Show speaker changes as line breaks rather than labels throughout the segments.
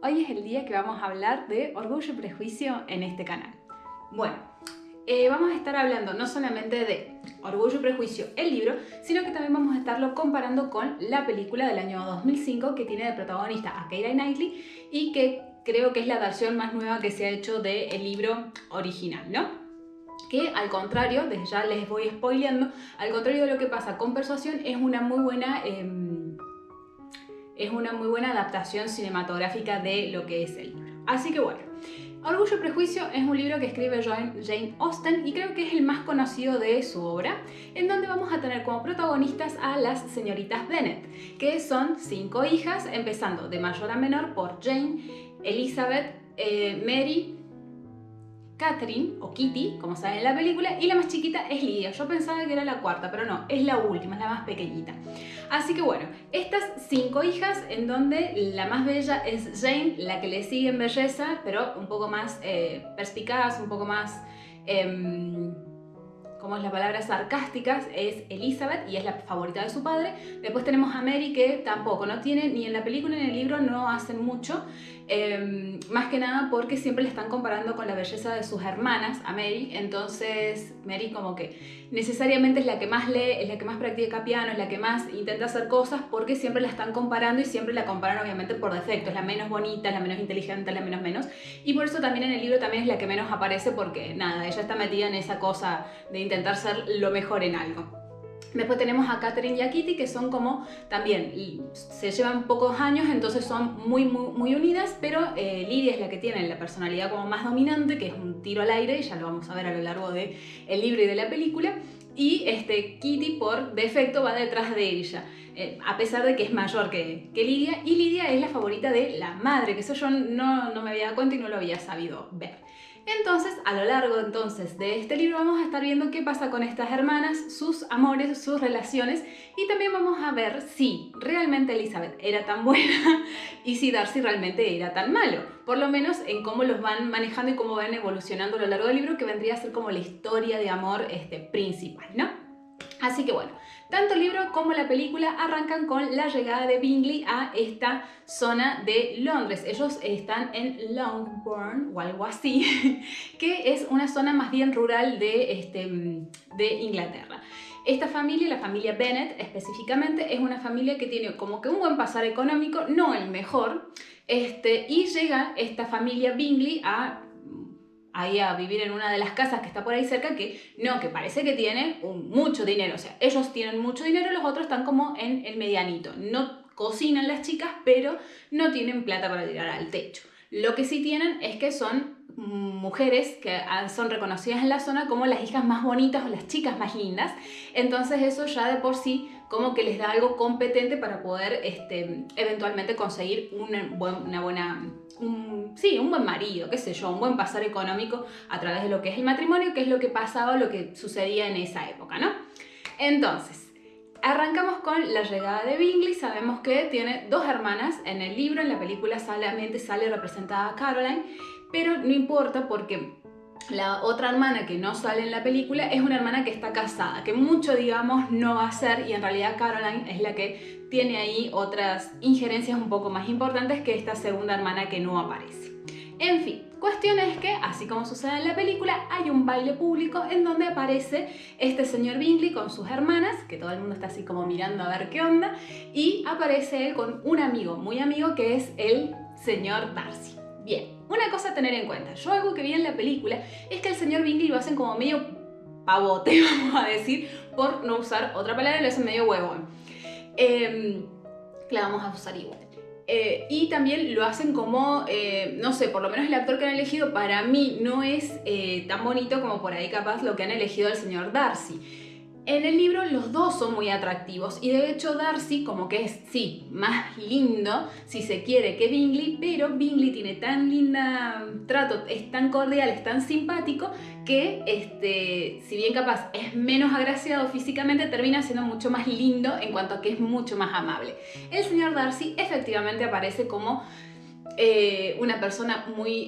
Hoy es el día que vamos a hablar de Orgullo y Prejuicio en este canal. Bueno, vamos a estar hablando no solamente de Orgullo y Prejuicio, el libro, sino que también vamos a estarlo comparando con la película del año 2005 que tiene de protagonista a Keira Knightley y que creo que es la versión más nueva que se ha hecho del libro original, ¿no? Que al contrario, desde ya les voy spoileando, al contrario de lo que pasa con Persuasión, es una muy buena adaptación cinematográfica de lo que es el libro. Así que bueno, Orgullo y Prejuicio es un libro que escribe Jane Austen y creo que es el más conocido de su obra, en donde vamos a tener como protagonistas a las señoritas Bennet, que son 5 hijas, empezando de mayor a menor por Jane, Elizabeth, Mary, Catherine, o Kitty, como saben en la película, y la más chiquita es Lydia. Yo pensaba que era la cuarta, pero no, es la última, es la más pequeñita. Así que bueno, estas 5 hijas, en donde la más bella es Jane, la que le sigue en belleza, pero un poco más perspicaz, un poco más... ¿cómo es la palabra? Sarcásticas, es Elizabeth y es la favorita de su padre. Después tenemos a Mary, que tampoco, no tiene, ni en la película ni en el libro no hacen mucho, más que nada porque siempre le están comparando con la belleza de sus hermanas, a Mary. Entonces Mary como que necesariamente es la que más lee, es la que más practica piano, es la que más intenta hacer cosas, porque siempre la están comparando y siempre la comparan obviamente por defecto. Es la menos bonita, es la menos inteligente, es la menos. Y por eso también en el libro también es la que menos aparece, porque nada, ella está metida en esa cosa de intentar ser lo mejor en algo. Después tenemos a Catherine y a Kitty, que son como también, se llevan pocos años, entonces son muy unidas, pero Lydia es la que tiene la personalidad como más dominante, que es un tiro al aire, y ya lo vamos a ver a lo largo del libro y de la película. Y Kitty por defecto va detrás de ella, a pesar de que es mayor que Lydia, y Lydia es la favorita de la madre, que eso yo no me había dado cuenta y no lo había sabido ver. Entonces, a lo largo de este libro vamos a estar viendo qué pasa con estas hermanas, sus amores, sus relaciones, y también vamos a ver si realmente Elizabeth era tan buena y si Darcy realmente era tan malo, por lo menos en cómo los van manejando y cómo van evolucionando a lo largo del libro, que vendría a ser como la historia de amor principal, ¿no? Así que bueno, tanto el libro como la película arrancan con la llegada de Bingley a esta zona de Londres. Ellos están en Longbourn o algo así, que es una zona más bien rural de Inglaterra. Esta familia, la familia Bennet específicamente, es una familia que tiene como que un buen pasar económico, no el mejor, y llega esta familia Bingley ahí a vivir en una de las casas que está por ahí cerca, que parece que tiene mucho dinero. O sea, ellos tienen mucho dinero y los otros están como en el medianito. No cocinan las chicas, pero no tienen plata para tirar al techo. Lo que sí tienen es que son mujeres que son reconocidas en la zona como las hijas más bonitas o las chicas más lindas. Entonces eso ya de por sí como que les da algo competente para poder eventualmente conseguir un buen marido, qué sé yo, un buen pasar económico a través de lo que es el matrimonio, que es lo que pasaba, lo que sucedía en esa época, ¿no? Entonces, arrancamos con la llegada de Bingley. Sabemos que tiene 2 hermanas en el libro, en la película solamente sale representada Caroline, pero no importa porque la otra hermana que no sale en la película es una hermana que está casada, que mucho, digamos, no va a ser, y en realidad Caroline es la que tiene ahí otras injerencias un poco más importantes que esta segunda hermana que no aparece. En fin, cuestión es que, así como sucede en la película, hay un baile público en donde aparece este señor Bingley con sus hermanas, que todo el mundo está así como mirando a ver qué onda, y aparece él con un amigo, muy amigo, que es el señor Darcy. Bien, una cosa a tener en cuenta. Yo algo que vi en la película es que el señor Bingley lo hacen como medio pavote, vamos a decir, por no usar otra palabra, lo hacen medio huevón. La vamos a usar igual. Y también lo hacen como, no sé, por lo menos el actor que han elegido para mí no es tan bonito como por ahí capaz lo que han elegido al señor Darcy. En el libro los dos son muy atractivos y de hecho Darcy como que es, sí, más lindo, si se quiere, que Bingley, pero Bingley tiene tan linda trato, es tan cordial, es tan simpático que si bien capaz es menos agraciado físicamente, termina siendo mucho más lindo en cuanto a que es mucho más amable. El señor Darcy efectivamente aparece como una persona muy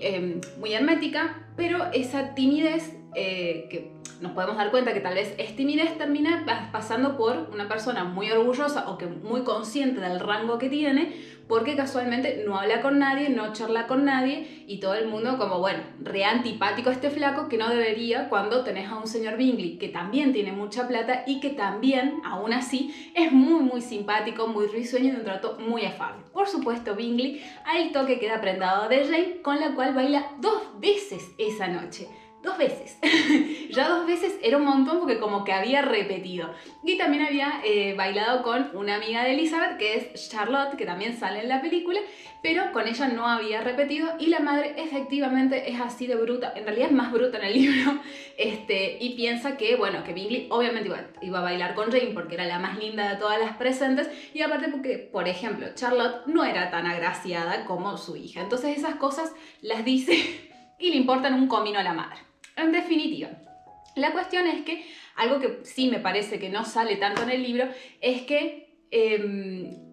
hermética, pero esa timidez que nos podemos dar cuenta que tal vez es timidez termina pasando por una persona muy orgullosa o que muy consciente del rango que tiene, porque casualmente no habla con nadie, no charla con nadie y todo el mundo como, bueno, re antipático a este flaco que no debería cuando tenés a un señor Bingley que también tiene mucha plata y que también, aún así, es muy simpático, muy risueño y de un trato muy afable. Por supuesto, Bingley al toque queda prendado de Jane, con la cual baila 2 veces esa noche. 2 veces. Ya 2 veces era un montón porque como que había repetido. Y también había bailado con una amiga de Elizabeth, que es Charlotte, que también sale en la película, pero con ella no había repetido y la madre efectivamente es así de bruta, en realidad es más bruta en el libro, y piensa que, bueno, que Bingley obviamente iba a bailar con Jane porque era la más linda de todas las presentes y aparte porque, por ejemplo, Charlotte no era tan agraciada como su hija. Entonces esas cosas las dice y le importan un comino a la madre. En definitiva, la cuestión es que algo que sí me parece que no sale tanto en el libro es que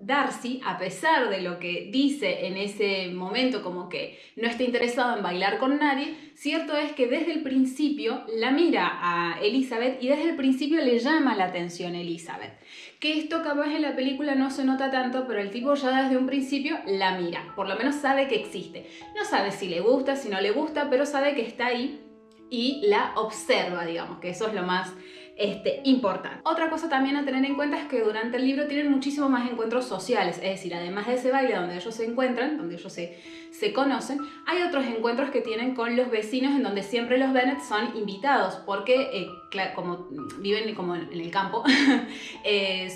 Darcy, a pesar de lo que dice en ese momento como que no está interesado en bailar con nadie, cierto es que desde el principio la mira a Elizabeth y desde el principio le llama la atención a Elizabeth. Que esto capaz en la película no se nota tanto, pero el tipo ya desde un principio la mira, por lo menos sabe que existe. No sabe si le gusta, si no le gusta, pero sabe que está ahí y la observa, digamos, que eso es lo más importante. Otra cosa también a tener en cuenta es que durante el libro tienen muchísimo más encuentros sociales, es decir, además de ese baile donde ellos se encuentran, donde ellos se conocen, hay otros encuentros que tienen con los vecinos en donde siempre los Bennet son invitados, porque como viven como en el campo,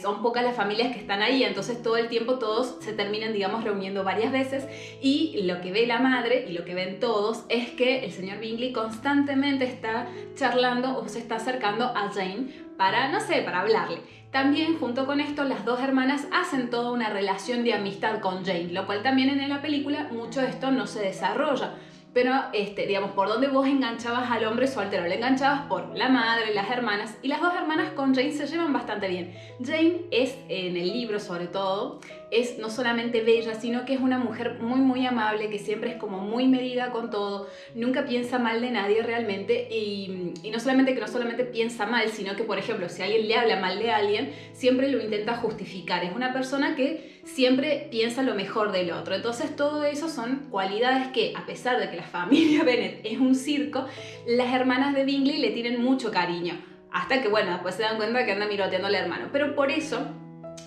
son pocas las familias que están ahí, entonces todo el tiempo todos se terminan, digamos, reuniendo varias veces y lo que ve la madre y lo que ven todos es que el señor Bingley constantemente está charlando o se está acercando a Jane para, no sé, para hablarle. También, junto con esto, las dos hermanas hacen toda una relación de amistad con Jane, lo cual también en la película mucho de esto no se desarrolla. Pero, digamos, por donde vos enganchabas al hombre soltero, le enganchabas por la madre, las hermanas, y las dos hermanas con Jane se llevan bastante bien. Jane es, en el libro sobre todo, es no solamente bella, sino que es una mujer muy amable, que siempre es como muy medida con todo, nunca piensa mal de nadie realmente, y no solamente piensa mal, sino que, por ejemplo, si alguien le habla mal de alguien, siempre lo intenta justificar. Es una persona que siempre piensa lo mejor del otro. Entonces todo eso son cualidades que, a pesar de que la familia Bennet es un circo, las hermanas de Bingley le tienen mucho cariño. Hasta que, bueno, después se dan cuenta que anda miroteando al hermano. Pero por eso,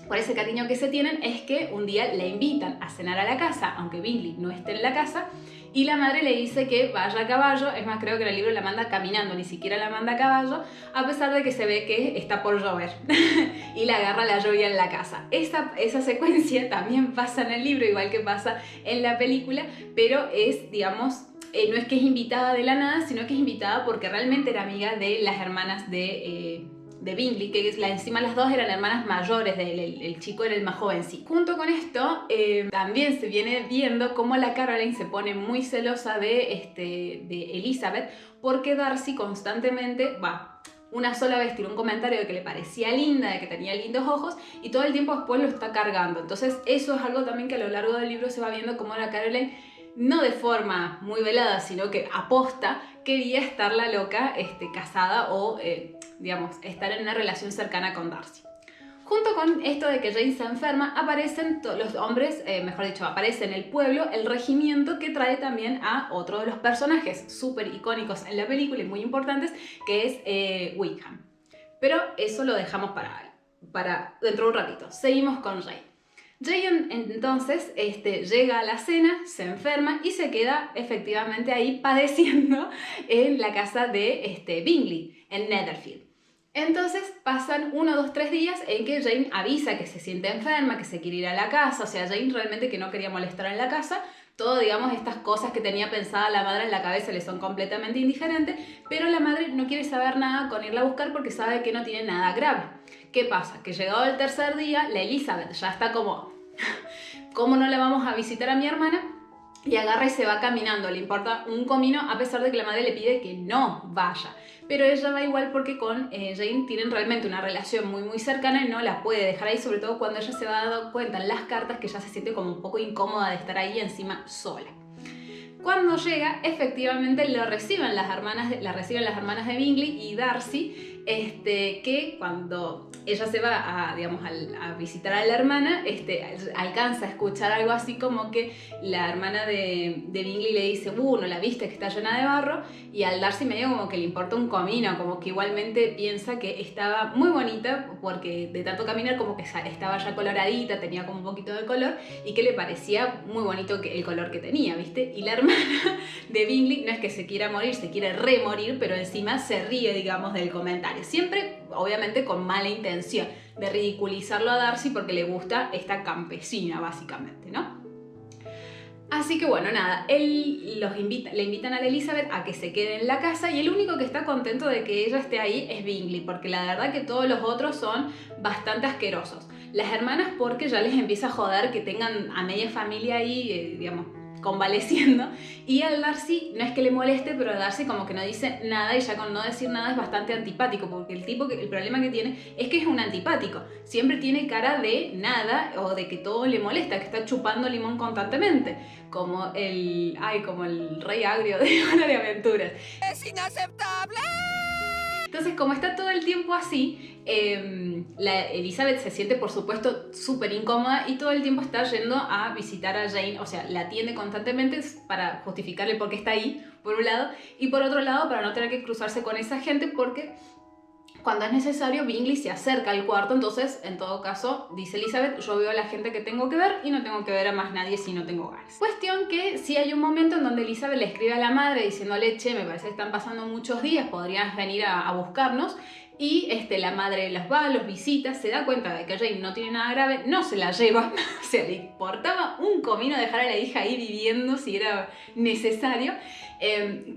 por ese cariño que se tienen, es que un día le invitan a cenar a la casa, aunque Bingley no esté en la casa, y la madre le dice que vaya a caballo. Es más, creo que en el libro la manda caminando, ni siquiera la manda a caballo, a pesar de que se ve que está por llover y le agarra la lluvia en la casa. Esa secuencia también pasa en el libro, igual que pasa en la película, pero es, digamos, no es que es invitada de la nada, sino que es invitada porque realmente era amiga de las hermanas de Bingley, que encima las dos eran hermanas mayores de él, el chico era el más joven, sí. Junto con esto, también se viene viendo cómo la Caroline se pone muy celosa de Elizabeth, porque Darcy constantemente una sola vez tiró un comentario de que le parecía linda, de que tenía lindos ojos, y todo el tiempo después lo está cargando. Entonces eso es algo también que a lo largo del libro se va viendo cómo la Caroline, no de forma muy velada, sino que aposta, quería estar la loca casada o, digamos, estar en una relación cercana con Darcy. Junto con esto de que Jane se enferma, aparecen los hombres, mejor dicho, aparece en el pueblo el regimiento que trae también a otro de los personajes súper icónicos en la película y muy importantes, que es Wickham. Pero eso lo dejamos para dentro de un ratito. Seguimos con Jane. Jane entonces llega a la cena, se enferma y se queda efectivamente ahí padeciendo en la casa de Bingley, en Netherfield. Entonces pasan 1, 2, 3 días en que Jane avisa que se siente enferma, que se quiere ir a la casa, o sea, Jane realmente que no quería molestar en la casa. Todo, digamos, estas cosas que tenía pensada la madre en la cabeza le son completamente indiferentes, pero la madre no quiere saber nada con irla a buscar porque sabe que no tiene nada grave. ¿Qué pasa? Que llegado el tercer día, la Elizabeth ya está como, ¿cómo no la vamos a visitar a mi hermana? Y agarra y se va caminando, le importa un comino a pesar de que la madre le pide que no vaya. Pero ella va igual porque con Jane tienen realmente una relación muy cercana y no la puede dejar ahí, sobre todo cuando ella se va dando cuenta en las cartas que ella se siente como un poco incómoda de estar ahí encima sola. Cuando llega, efectivamente la reciben las hermanas de Bingley y Darcy, que cuando ella se va a, digamos, a visitar a la hermana, alcanza a escuchar algo así como que la hermana de Bingley le dice, no la viste que está llena de barro, y al Darcy medio como que le importa un comino, como que igualmente piensa que estaba muy bonita porque de tanto caminar como que estaba ya coloradita, tenía como un poquito de color, y que le parecía muy bonito el color que tenía, ¿viste? Y la hermana de Bingley no es que se quiera morir, se quiere remorir, pero encima se ríe, digamos, del comentario. Siempre, obviamente, con mala intención de ridiculizarlo a Darcy porque le gusta esta campesina, básicamente, ¿no? Así que bueno, nada, le invitan a la Elizabeth a que se quede en la casa y el único que está contento de que ella esté ahí es Bingley, porque la verdad que todos los otros son bastante asquerosos. Las hermanas porque ya les empieza a joder que tengan a media familia ahí, digamos, convaleciendo, y al Darcy no es que le moleste, pero al Darcy como que no dice nada, y ya con no decir nada es bastante antipático, porque el problema que tiene es que es un antipático, siempre tiene cara de nada o de que todo le molesta, que está chupando limón constantemente, como el rey agrio de Hora de Aventuras.
¡Es inaceptable!
Entonces, como está todo el tiempo así, la Elizabeth se siente, por supuesto, súper incómoda y todo el tiempo está yendo a visitar a Jane, o sea, la atiende constantemente para justificarle por qué está ahí, por un lado, y por otro lado, para no tener que cruzarse con esa gente, porque cuando es necesario, Bingley se acerca al cuarto, entonces, en todo caso, dice Elizabeth, yo veo a la gente que tengo que ver y no tengo que ver a más nadie si no tengo ganas. Cuestión que sí hay un momento en donde Elizabeth le escribe a la madre diciéndole, che, me parece que están pasando muchos días, podrías venir a buscarnos. Y la madre los va, los visita, se da cuenta de que Jane no tiene nada grave, no se la lleva, o sea, le importaba un comino dejar a la hija ahí viviendo si era necesario,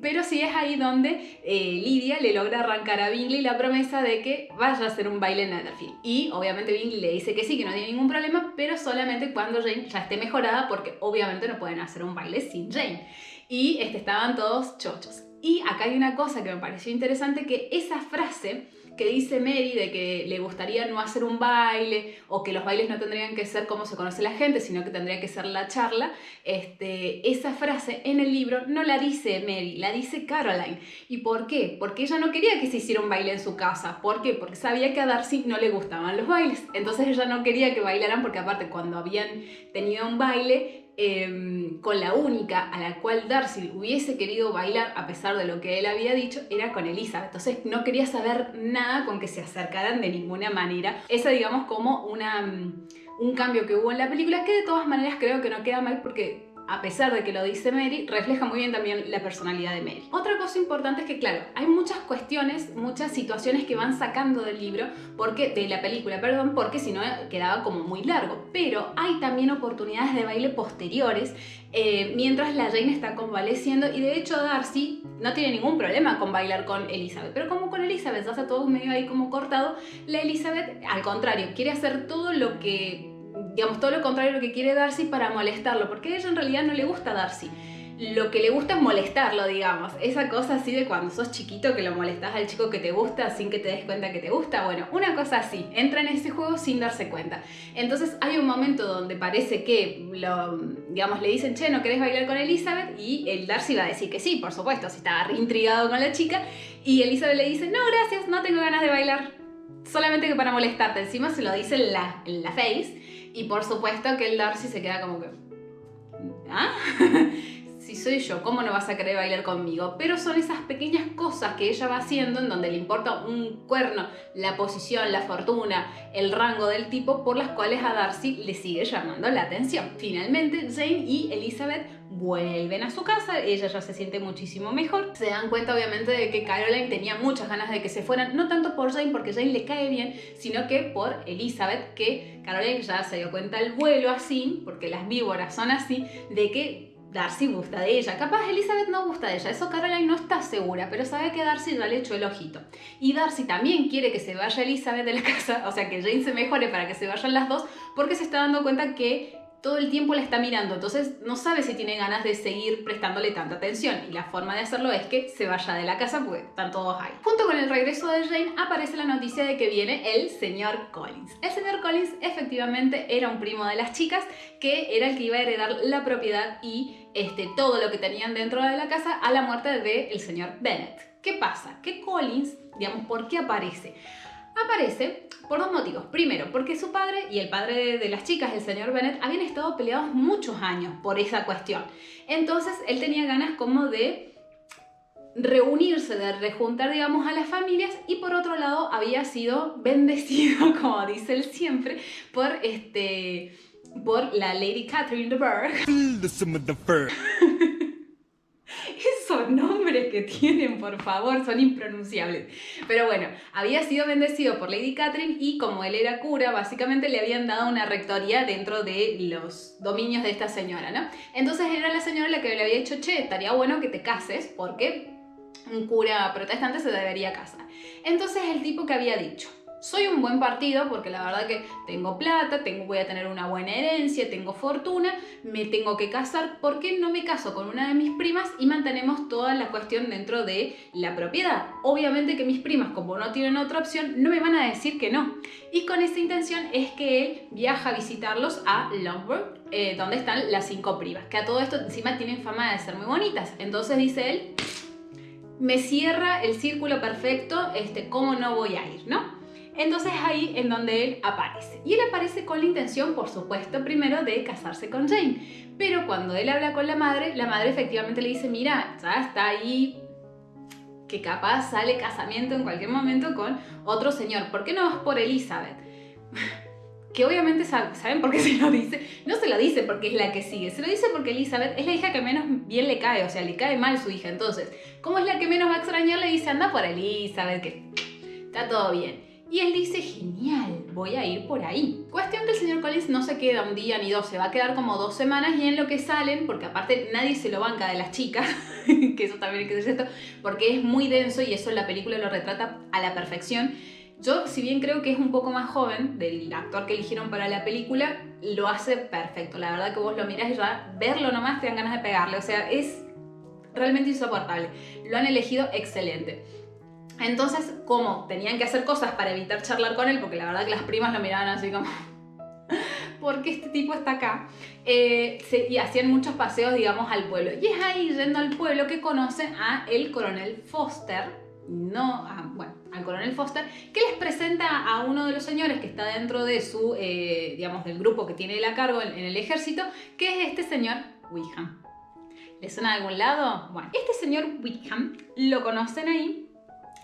pero sí es ahí donde Lydia le logra arrancar a Bingley la promesa de que vaya a hacer un baile en Netherfield. Y obviamente Bingley le dice que sí, que no tiene ningún problema, pero solamente cuando Jane ya esté mejorada, porque obviamente no pueden hacer un baile sin Jane. Y estaban todos chochos. Y acá hay una cosa que me pareció interesante, que esa frase que dice Mary de que le gustaría no hacer un baile o que los bailes no tendrían que ser como se conoce la gente, sino que tendría que ser la charla, esa frase en el libro no la dice Mary, la dice Caroline. ¿Y por qué? Porque ella no quería que se hiciera un baile en su casa. ¿Por qué? Porque sabía que a Darcy no le gustaban los bailes. Entonces ella no quería que bailaran porque aparte cuando habían tenido un baile con la única a la cual Darcy hubiese querido bailar a pesar de lo que él había dicho era con Elizabeth, entonces no quería saber nada con que se acercaran de ninguna manera. Esa digamos como un cambio que hubo en la película que de todas maneras creo que no queda mal porque a pesar de que lo dice Mary, refleja muy bien también la personalidad de Mary. Otra cosa importante es que, claro, hay muchas cuestiones, muchas situaciones que van sacando del libro, de la película, porque si no quedaba como muy largo. Pero hay también oportunidades de baile posteriores mientras la Jane está convaleciendo y de hecho Darcy no tiene ningún problema con bailar con Elizabeth. Pero como con Elizabeth hace todo medio ahí como cortado, la Elizabeth, al contrario, quiere hacer todo lo que... digamos, todo lo contrario a lo que quiere Darcy para molestarlo, porque a ella en realidad no le gusta Darcy. Lo que le gusta es molestarlo, digamos. Esa cosa así de cuando sos chiquito que lo molestás al chico que te gusta sin que te des cuenta que te gusta. Bueno, una cosa así. Entra en ese juego sin darse cuenta. Entonces hay un momento donde parece que, le dicen, che, ¿no querés bailar con Elizabeth? Y el Darcy va a decir que sí, por supuesto, si estaba reintrigado con la chica. Y Elizabeth le dice, no, gracias, no tengo ganas de bailar. Solamente que para molestarte. Encima se lo dice en la face. Y por supuesto que el Darcy se queda como que... ¿ah? Si soy yo, ¿cómo no vas a querer bailar conmigo? Pero son esas pequeñas cosas que ella va haciendo en donde le importa un cuerno, la posición, la fortuna, el rango del tipo, por las cuales a Darcy le sigue llamando la atención. Finalmente, Jane y Elizabeth vuelven a su casa, ella ya se siente muchísimo mejor. Se dan cuenta obviamente de que Caroline tenía muchas ganas de que se fueran, no tanto por Jane, porque Jane le cae bien, sino que por Elizabeth, que Caroline ya se dio cuenta al vuelo así, porque las víboras son así, de que Darcy gusta de ella. Capaz Elizabeth no gusta de ella, eso Caroline no está segura, pero sabe que Darcy ya le echó el ojito. Y Darcy también quiere que se vaya Elizabeth de la casa, o sea que Jane se mejore para que se vayan las dos, porque se está dando cuenta que todo el tiempo la está mirando, entonces no sabe si tiene ganas de seguir prestándole tanta atención y la forma de hacerlo es que se vaya de la casa porque están todos ahí. Junto con el regreso de Jane aparece la noticia de que viene el señor Collins. El señor Collins efectivamente era un primo de las chicas que era el que iba a heredar la propiedad y todo lo que tenían dentro de la casa a la muerte del señor Bennet. ¿Qué pasa? Que Collins, digamos, ¿por qué aparece? Aparece por dos motivos. Primero, porque su padre y el padre de las chicas, el señor Bennet, habían estado peleados muchos años por esa cuestión. Entonces, él tenía ganas como de reunirse, de rejuntar, digamos, a las familias, y por otro lado había sido bendecido, como dice él siempre, por la Lady Catherine de Bourgh. Esos nombres que tienen, por favor, son impronunciables. Pero bueno, había sido bendecido por Lady Catherine y como él era cura, básicamente le habían dado una rectoría dentro de los dominios de esta señora, ¿no? Entonces era la señora la que le había dicho, che, estaría bueno que te cases porque un cura protestante se debería casar. Entonces el tipo que había dicho, soy un buen partido porque la verdad que tengo plata, voy a tener una buena herencia, tengo fortuna, me tengo que casar, ¿por qué no me caso con una de mis primas y mantenemos toda la cuestión dentro de la propiedad? Obviamente que mis primas, como no tienen otra opción, no me van a decir que no. Y con esa intención es que él viaja a visitarlos a Longbourn, donde están las 5 primas, que a todo esto encima tienen fama de ser muy bonitas. Entonces dice él, me cierra el círculo perfecto, ¿cómo no voy a ir, no? Entonces ahí en donde él aparece. Y él aparece con la intención, por supuesto, primero de casarse con Jane. Pero cuando él habla con la madre efectivamente le dice, mira, ya está ahí, que capaz sale casamiento en cualquier momento con otro señor. ¿Por qué no vas por Elizabeth? Que obviamente saben por qué se lo dice. No se lo dice porque es la que sigue, se lo dice porque Elizabeth es la hija que menos bien le cae, o sea, le cae mal su hija. Entonces, como es la que menos va a extrañar, le dice, anda por Elizabeth, que está todo bien. Y él dice, genial, voy a ir por ahí. Cuestión que el señor Collins no se queda un día ni dos, se va a quedar como 2 semanas, y en lo que salen, porque aparte nadie se lo banca de las chicas, que eso también hay que decir esto, porque es muy denso y eso en la película lo retrata a la perfección. Yo, si bien creo que es un poco más joven del actor que eligieron para la película, lo hace perfecto. La verdad que vos lo mirás y ya verlo nomás te dan ganas de pegarle, o sea, es realmente insoportable. Lo han elegido excelente. Entonces, como tenían que hacer cosas para evitar charlar con él, porque la verdad que las primas lo miraban así como, ¿por qué este tipo está acá? Y hacían muchos paseos, digamos, al pueblo. Y es ahí, yendo al pueblo, que conocen a el coronel Foster, al coronel Foster, que les presenta a uno de los señores que está dentro de su, digamos, del grupo que tiene él a cargo en el ejército, que es este señor Wickham. ¿Les suena de algún lado? Bueno, este señor Wickham lo conocen ahí.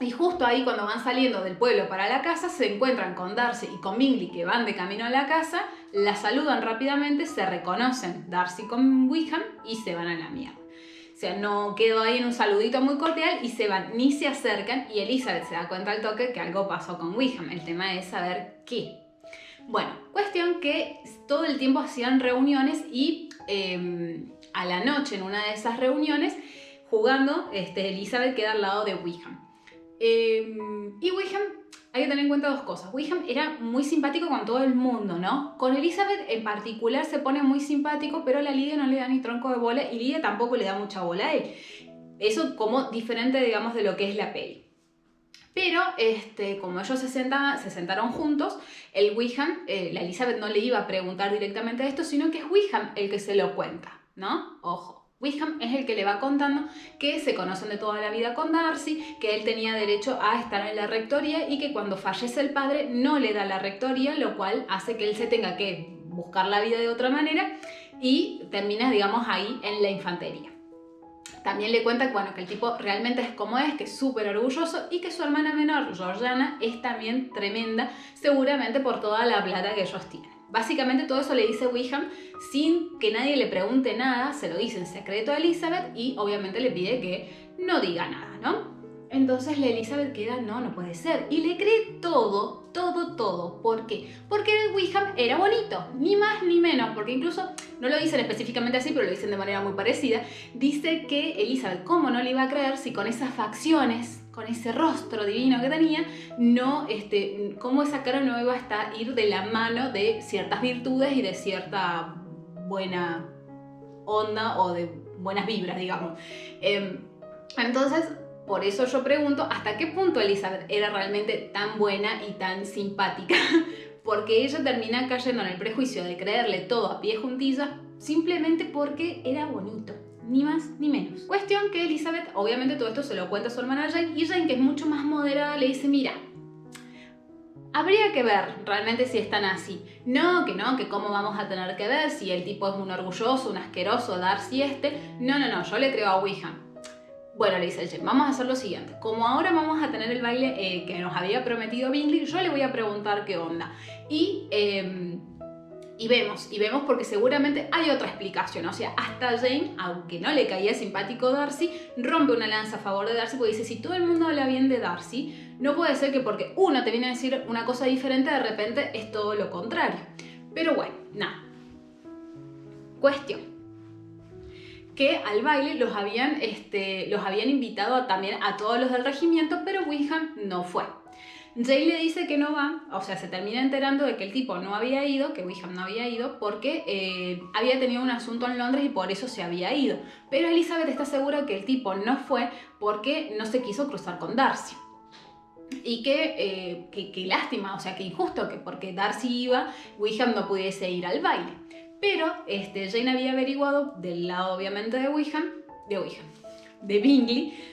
Y justo ahí, cuando van saliendo del pueblo para la casa, se encuentran con Darcy y con Bingley, que van de camino a la casa, la saludan rápidamente, se reconocen Darcy con Wickham y se van a la mierda. O sea, no quedó ahí en un saludito muy cordial y se van, ni se acercan, y Elizabeth se da cuenta al toque que algo pasó con Wickham. El tema es saber qué. Bueno, cuestión que todo el tiempo hacían reuniones y a la noche, en una de esas reuniones, jugando, Elizabeth queda al lado de Wickham. Y Wickham, hay que tener en cuenta 2 cosas. Wickham era muy simpático con todo el mundo, ¿no? Con Elizabeth en particular se pone muy simpático, pero a la Lidia no le da ni tronco de bola y Lidia tampoco le da mucha bola a él. Eso como diferente, digamos, de lo que es la peli. Pero como ellos se sentaron juntos, el Wickham, la Elizabeth no le iba a preguntar directamente esto, sino que es Wickham el que se lo cuenta, ¿no? Ojo. Wickham es el que le va contando que se conocen de toda la vida con Darcy, que él tenía derecho a estar en la rectoría y que cuando fallece el padre no le da la rectoría, lo cual hace que él se tenga que buscar la vida de otra manera y termina, digamos, ahí en la infantería. También le cuenta que el tipo realmente es como es, que es súper orgulloso y que su hermana menor, Georgiana, es también tremenda, seguramente por toda la plata que ellos tienen. Básicamente todo eso le dice Wickham sin que nadie le pregunte nada, se lo dice en secreto a Elizabeth y obviamente le pide que no diga nada, ¿no? Entonces la Elizabeth queda, no puede ser, y le cree todo. ¿Por qué? Porque Wickham era bonito, ni más ni menos, porque incluso, no lo dicen específicamente así, pero lo dicen de manera muy parecida, dice que Elizabeth, ¿cómo no le iba a creer si con esas facciones, con ese rostro divino que tenía, cómo esa cara no iba a ir de la mano de ciertas virtudes y de cierta buena onda o de buenas vibras, digamos? Entonces, por eso yo pregunto hasta qué punto Elizabeth era realmente tan buena y tan simpática, porque ella termina cayendo en el prejuicio de creerle todo a pie juntillas simplemente porque era bonito. ni más ni menos. Cuestión que Elizabeth, obviamente todo esto se lo cuenta a su hermana Jane, y Jane, que es mucho más moderada, le dice, mira, habría que ver realmente si están así. No, que cómo vamos a tener que ver si el tipo es un orgulloso, un asqueroso, Darcy No, yo le creo a Wickham. Bueno, le dice Jane, vamos a hacer lo siguiente. Como ahora vamos a tener el baile que nos había prometido Bingley, yo le voy a preguntar qué onda. Y vemos porque seguramente hay otra explicación. O sea, hasta Jane, aunque no le caía simpático Darcy, rompe una lanza a favor de Darcy porque dice, si todo el mundo habla bien de Darcy, no puede ser que porque uno te viene a decir una cosa diferente, de repente es todo lo contrario. Pero bueno, nada. Cuestión. Que al baile los habían invitado también a todos los del regimiento, pero Wickham no fue. Jane le dice que no va, o sea, se termina enterando de que el tipo no había ido, que Wickham no había ido, porque había tenido un asunto en Londres y por eso se había ido. Pero Elizabeth está segura que el tipo no fue porque no se quiso cruzar con Darcy. Y que lástima, o sea, que injusto, que porque Darcy iba, Wickham no pudiese ir al baile. Pero Jane había averiguado, del lado obviamente de Bingley,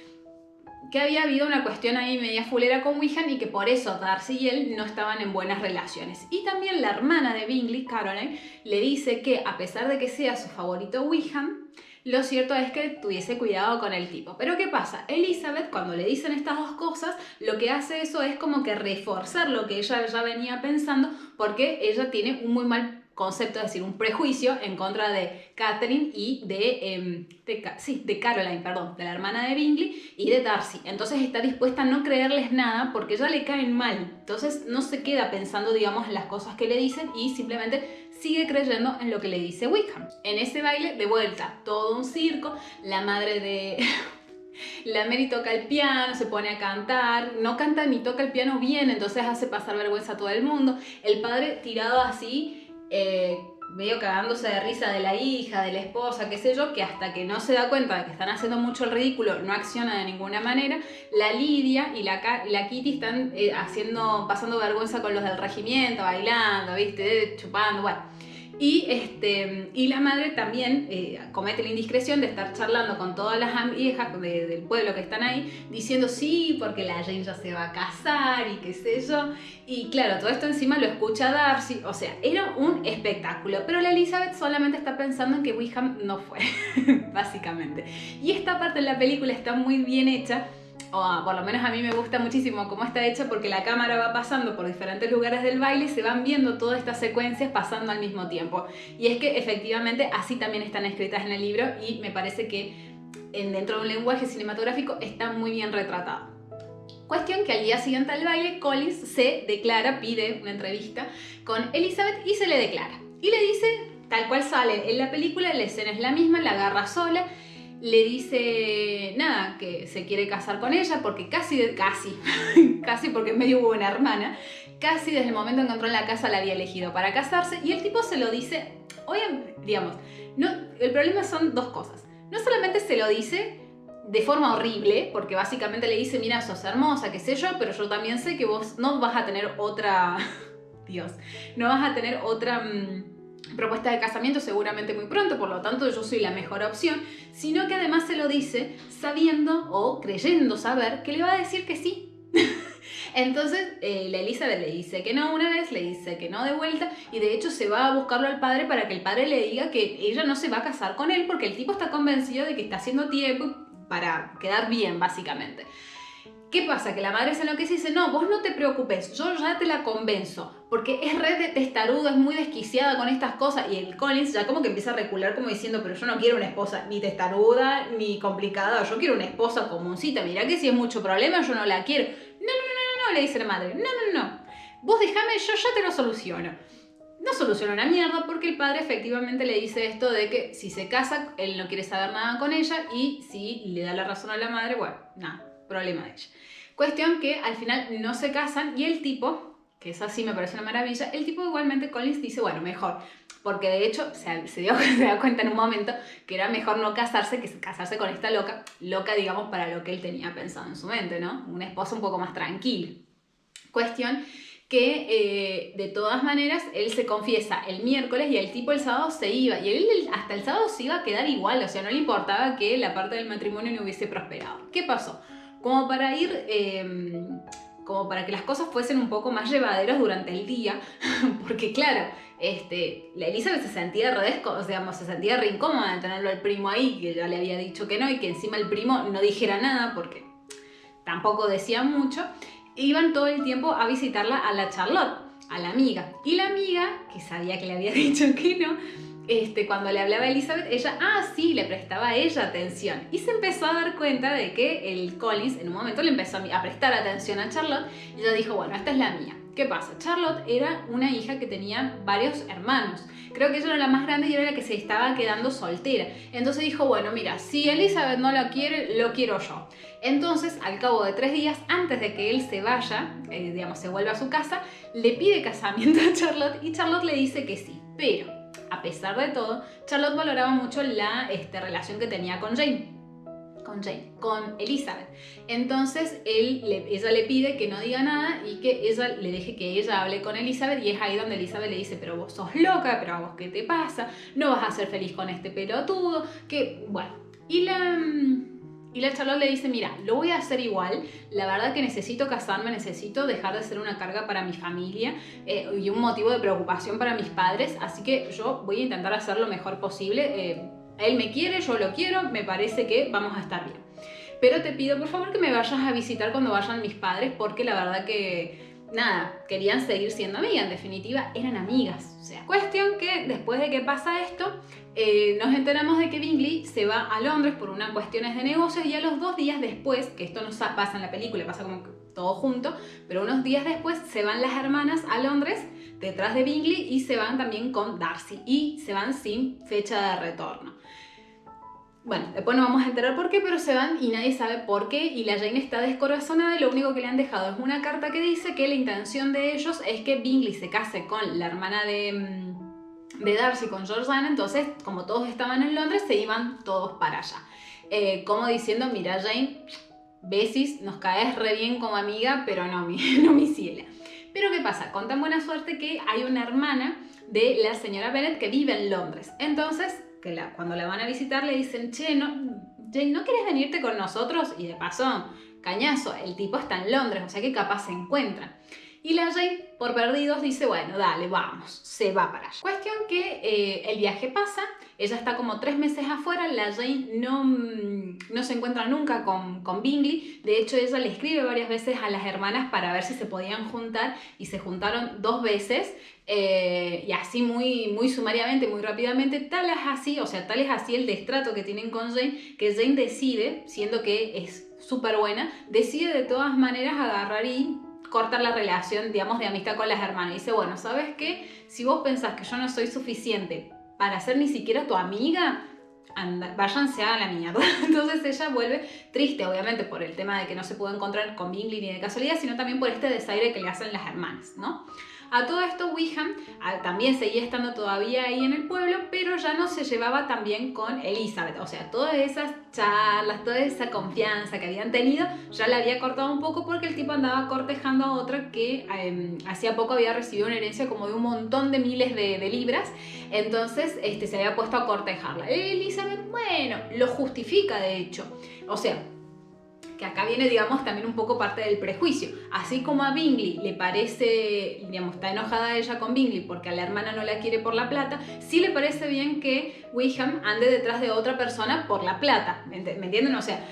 que había habido una cuestión ahí media fulera con Wickham y que por eso Darcy y él no estaban en buenas relaciones. Y también la hermana de Bingley, Caroline, le dice que a pesar de que sea su favorito Wickham, lo cierto es que tuviese cuidado con el tipo. Pero ¿qué pasa? Elizabeth, cuando le dicen estas dos cosas, lo que hace eso es como que reforzar lo que ella ya venía pensando, porque ella tiene un muy mal concepto, es decir, un prejuicio en contra de Catherine y de Caroline, perdón, de la hermana de Bingley y de Darcy. Entonces está dispuesta a no creerles nada porque ya le caen mal. Entonces no se queda pensando, digamos, en las cosas que le dicen y simplemente sigue creyendo en lo que le dice Wickham. En ese baile, de vuelta, todo un circo, la madre de... La Mary toca el piano, se pone a cantar, no canta ni toca el piano bien, entonces hace pasar vergüenza a todo el mundo. El padre tirado así, medio cagándose de risa de la hija, de la esposa, qué sé yo, que hasta que no se da cuenta de que están haciendo mucho el ridículo, no acciona de ninguna manera. La Lidia y la Kitty están pasando vergüenza con los del regimiento, bailando, ¿viste? Chupando, bueno. Y la madre también comete la indiscreción de estar charlando con todas las viejas del pueblo que están ahí, diciendo sí, porque la Jane ya se va a casar y qué sé yo. Y claro, todo esto encima lo escucha Darcy, o sea, era un espectáculo. Pero la Elizabeth solamente está pensando en que Wickham no fue, básicamente. Y esta parte de la película está muy bien hecha, o por lo menos a mí me gusta muchísimo cómo está hecha, porque la cámara va pasando por diferentes lugares del baile y se van viendo todas estas secuencias pasando al mismo tiempo. Y es que efectivamente así también están escritas en el libro y me parece que dentro de un lenguaje cinematográfico está muy bien retratado. Cuestión que al día siguiente al baile, Collins se declara, pide una entrevista con Elizabeth y se le declara. Y le dice, tal cual sale en la película, la escena es la misma, la agarra sola, le dice, nada, que se quiere casar con ella porque casi porque medio hubo una hermana, casi desde el momento en que entró en la casa la había elegido para casarse, y el tipo se lo dice, oye, digamos, no, el problema son dos cosas. No solamente se lo dice de forma horrible, porque básicamente le dice, mira, sos hermosa, qué sé yo, pero yo también sé que vos no vas a tener otra, no vas a tener otra propuesta de casamiento seguramente muy pronto, por lo tanto yo soy la mejor opción, sino que además se lo dice sabiendo o creyendo saber que le va a decir que sí. Entonces la Elizabeth le dice que no una vez, le dice que no de vuelta, y de hecho se va a buscarlo al padre para que el padre le diga que ella no se va a casar con él porque el tipo está convencido de que está haciendo tiempo para quedar bien, básicamente. ¿Qué pasa? Que la madre se enloquece y dice, no, vos no te preocupes, yo ya te la convenzo, porque es re de testarudo, es muy desquiciada con estas cosas, y el Collins ya como que empieza a recular como diciendo, pero yo no quiero una esposa ni testaruda ni complicada, yo quiero una esposa comuncita, mirá que si es mucho problema yo no la quiero. No, le dice la madre, no, vos déjame, yo ya te lo soluciono. No soluciona una mierda porque el padre efectivamente le dice esto de que si se casa, él no quiere saber nada con ella, y si le da la razón a la madre, bueno, nada, problema de ella. Cuestión que al final no se casan y el tipo, que es así, me parece una maravilla, el tipo igualmente, Collins, dice, bueno, mejor, porque de hecho se da cuenta en un momento que era mejor no casarse que casarse con esta loca, digamos, para lo que él tenía pensado en su mente, ¿no? Una esposa un poco más tranquila. Cuestión que de todas maneras él se confiesa el miércoles y el tipo el sábado se iba, y él hasta el sábado se iba a quedar igual, o sea, no le importaba que la parte del matrimonio no hubiese prosperado. ¿Qué pasó? Como para ir... como para que las cosas fuesen un poco más llevaderas durante el día, porque claro, la Elizabeth se sentía se sentía re incómoda de tenerlo al primo ahí, que ya le había dicho que no, y que encima el primo no dijera nada, porque tampoco decía mucho. Iban todo el tiempo a visitarla a la Charlotte, a la amiga, y la amiga, que sabía que le había dicho que no, cuando le hablaba a Elizabeth, ella, sí, le prestaba a ella atención. Y se empezó a dar cuenta de que el Collins en un momento le empezó a prestar atención a Charlotte y ella dijo, bueno, esta es la mía. ¿Qué pasa? Charlotte era una hija que tenía varios hermanos. Creo que ella era la más grande y era la que se estaba quedando soltera. Entonces dijo, bueno, mira, si Elizabeth no la quiere, lo quiero yo. Entonces, al cabo de 3 días, antes de que él se vaya, se vuelva a su casa, le pide casamiento a Charlotte y Charlotte le dice que sí. Pero a pesar de todo, Charlotte valoraba mucho la relación que tenía con Elizabeth. Entonces ella le pide que no diga nada y que ella le deje que ella hable con Elizabeth, y es ahí donde Elizabeth le dice, pero vos sos loca, pero a vos qué te pasa, no vas a ser feliz con este pelotudo, que bueno. Y la Charlotte le dice, mira, lo voy a hacer igual, la verdad que necesito casarme, necesito dejar de ser una carga para mi familia y un motivo de preocupación para mis padres, así que yo voy a intentar hacer lo mejor posible. Él me quiere, yo lo quiero, me parece que vamos a estar bien. Pero te pido por favor que me vayas a visitar cuando vayan mis padres, porque la verdad que, nada, querían seguir siendo amigas, en definitiva eran amigas. O sea, cuestión que después de que pasa esto, nos enteramos de que Bingley se va a Londres por unas cuestiones de negocios, y a los 2 días después, que esto no pasa en la película, pasa como que todo junto, pero unos días después se van las hermanas a Londres detrás de Bingley y se van también con Darcy y se van sin fecha de retorno. Bueno, después nos vamos a enterar por qué, pero se van y nadie sabe por qué, y la Jane está descorazonada y lo único que le han dejado es una carta que dice que la intención de ellos es que Bingley se case con la hermana de Darcy, con Georgiana. Entonces, como todos estaban en Londres, se iban todos para allá. Como diciendo, mira Jane, besis, nos caes re bien como amiga, pero no mi ciela. Pero ¿qué pasa? Con tan buena suerte que hay una hermana de la señora Bennet que vive en Londres. Entonces, cuando la van a visitar le dicen, che, Jane, ¿no querés venirte con nosotros? Y de paso, cañazo, el tipo está en Londres, o sea que capaz se encuentran. Y la Jane, por perdidos, dice, bueno, dale, vamos, se va para allá. Cuestión que el viaje pasa, ella está como 3 meses afuera, la Jane no se encuentra nunca con Bingley. De hecho, ella le escribe varias veces a las hermanas para ver si se podían juntar, y se juntaron 2 veces, y así muy sumariamente, muy rápidamente, tal es así el destrato que tienen con Jane, que Jane decide, siendo que es súper buena, decide de todas maneras agarrar y cortar la relación, digamos, de amistad con las hermanas. Y dice, bueno, ¿sabes qué? Si vos pensás que yo no soy suficiente para ser ni siquiera tu amiga, váyanse a la mierda. Entonces ella vuelve triste, obviamente, por el tema de que no se pudo encontrar con Bingley ni de casualidad, sino también por este desaire que le hacen las hermanas, ¿no? A todo esto, Wickham también seguía estando todavía ahí en el pueblo, pero ya no se llevaba tan bien con Elizabeth. O sea, todas esas charlas, toda esa confianza que habían tenido, ya la había cortado un poco, porque el tipo andaba cortejando a otra que hacía poco había recibido una herencia como de un montón de miles de libras. Entonces se había puesto a cortejarla. Elizabeth, bueno, lo justifica de hecho. O sea, que acá viene, digamos, también un poco parte del prejuicio. Así como a Bingley le parece, digamos, está enojada ella con Bingley porque a la hermana no la quiere por la plata, sí le parece bien que Wickham ande detrás de otra persona por la plata. ¿Me entienden? O sea,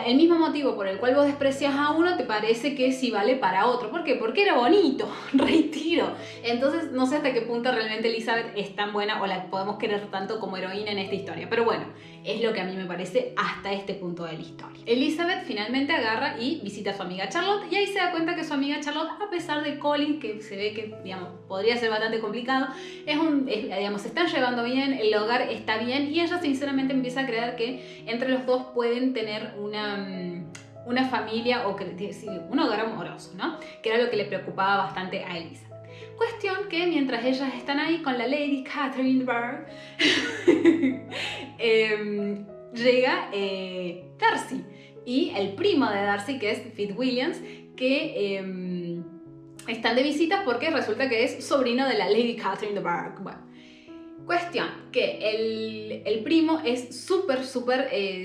el mismo motivo por el cual vos desprecias a uno te parece que sí vale para otro. ¿Por qué? Porque era bonito, retiro. Entonces no sé hasta qué punto realmente Elizabeth es tan buena o la podemos querer tanto como heroína en esta historia. Pero bueno, es lo que a mí me parece hasta este punto de la historia. Elizabeth finalmente agarra y visita a su amiga Charlotte, y ahí se da cuenta que su amiga Charlotte, a pesar de Colin, que se ve que, digamos, podría ser bastante complicado, digamos, se están llevando bien, el hogar está bien, y ella sinceramente empieza a creer que entre los dos pueden tener una familia o un hogar amoroso, ¿no? Que era lo que le preocupaba bastante a Elizabeth. Cuestión que mientras ellas están ahí con la Lady Catherine Burr, llega Darcy, y el primo de Darcy, que es Fitzwilliam, que están de visitas porque resulta que es sobrino de la Lady Catherine de Bourgh. Bueno, cuestión, que el primo es súper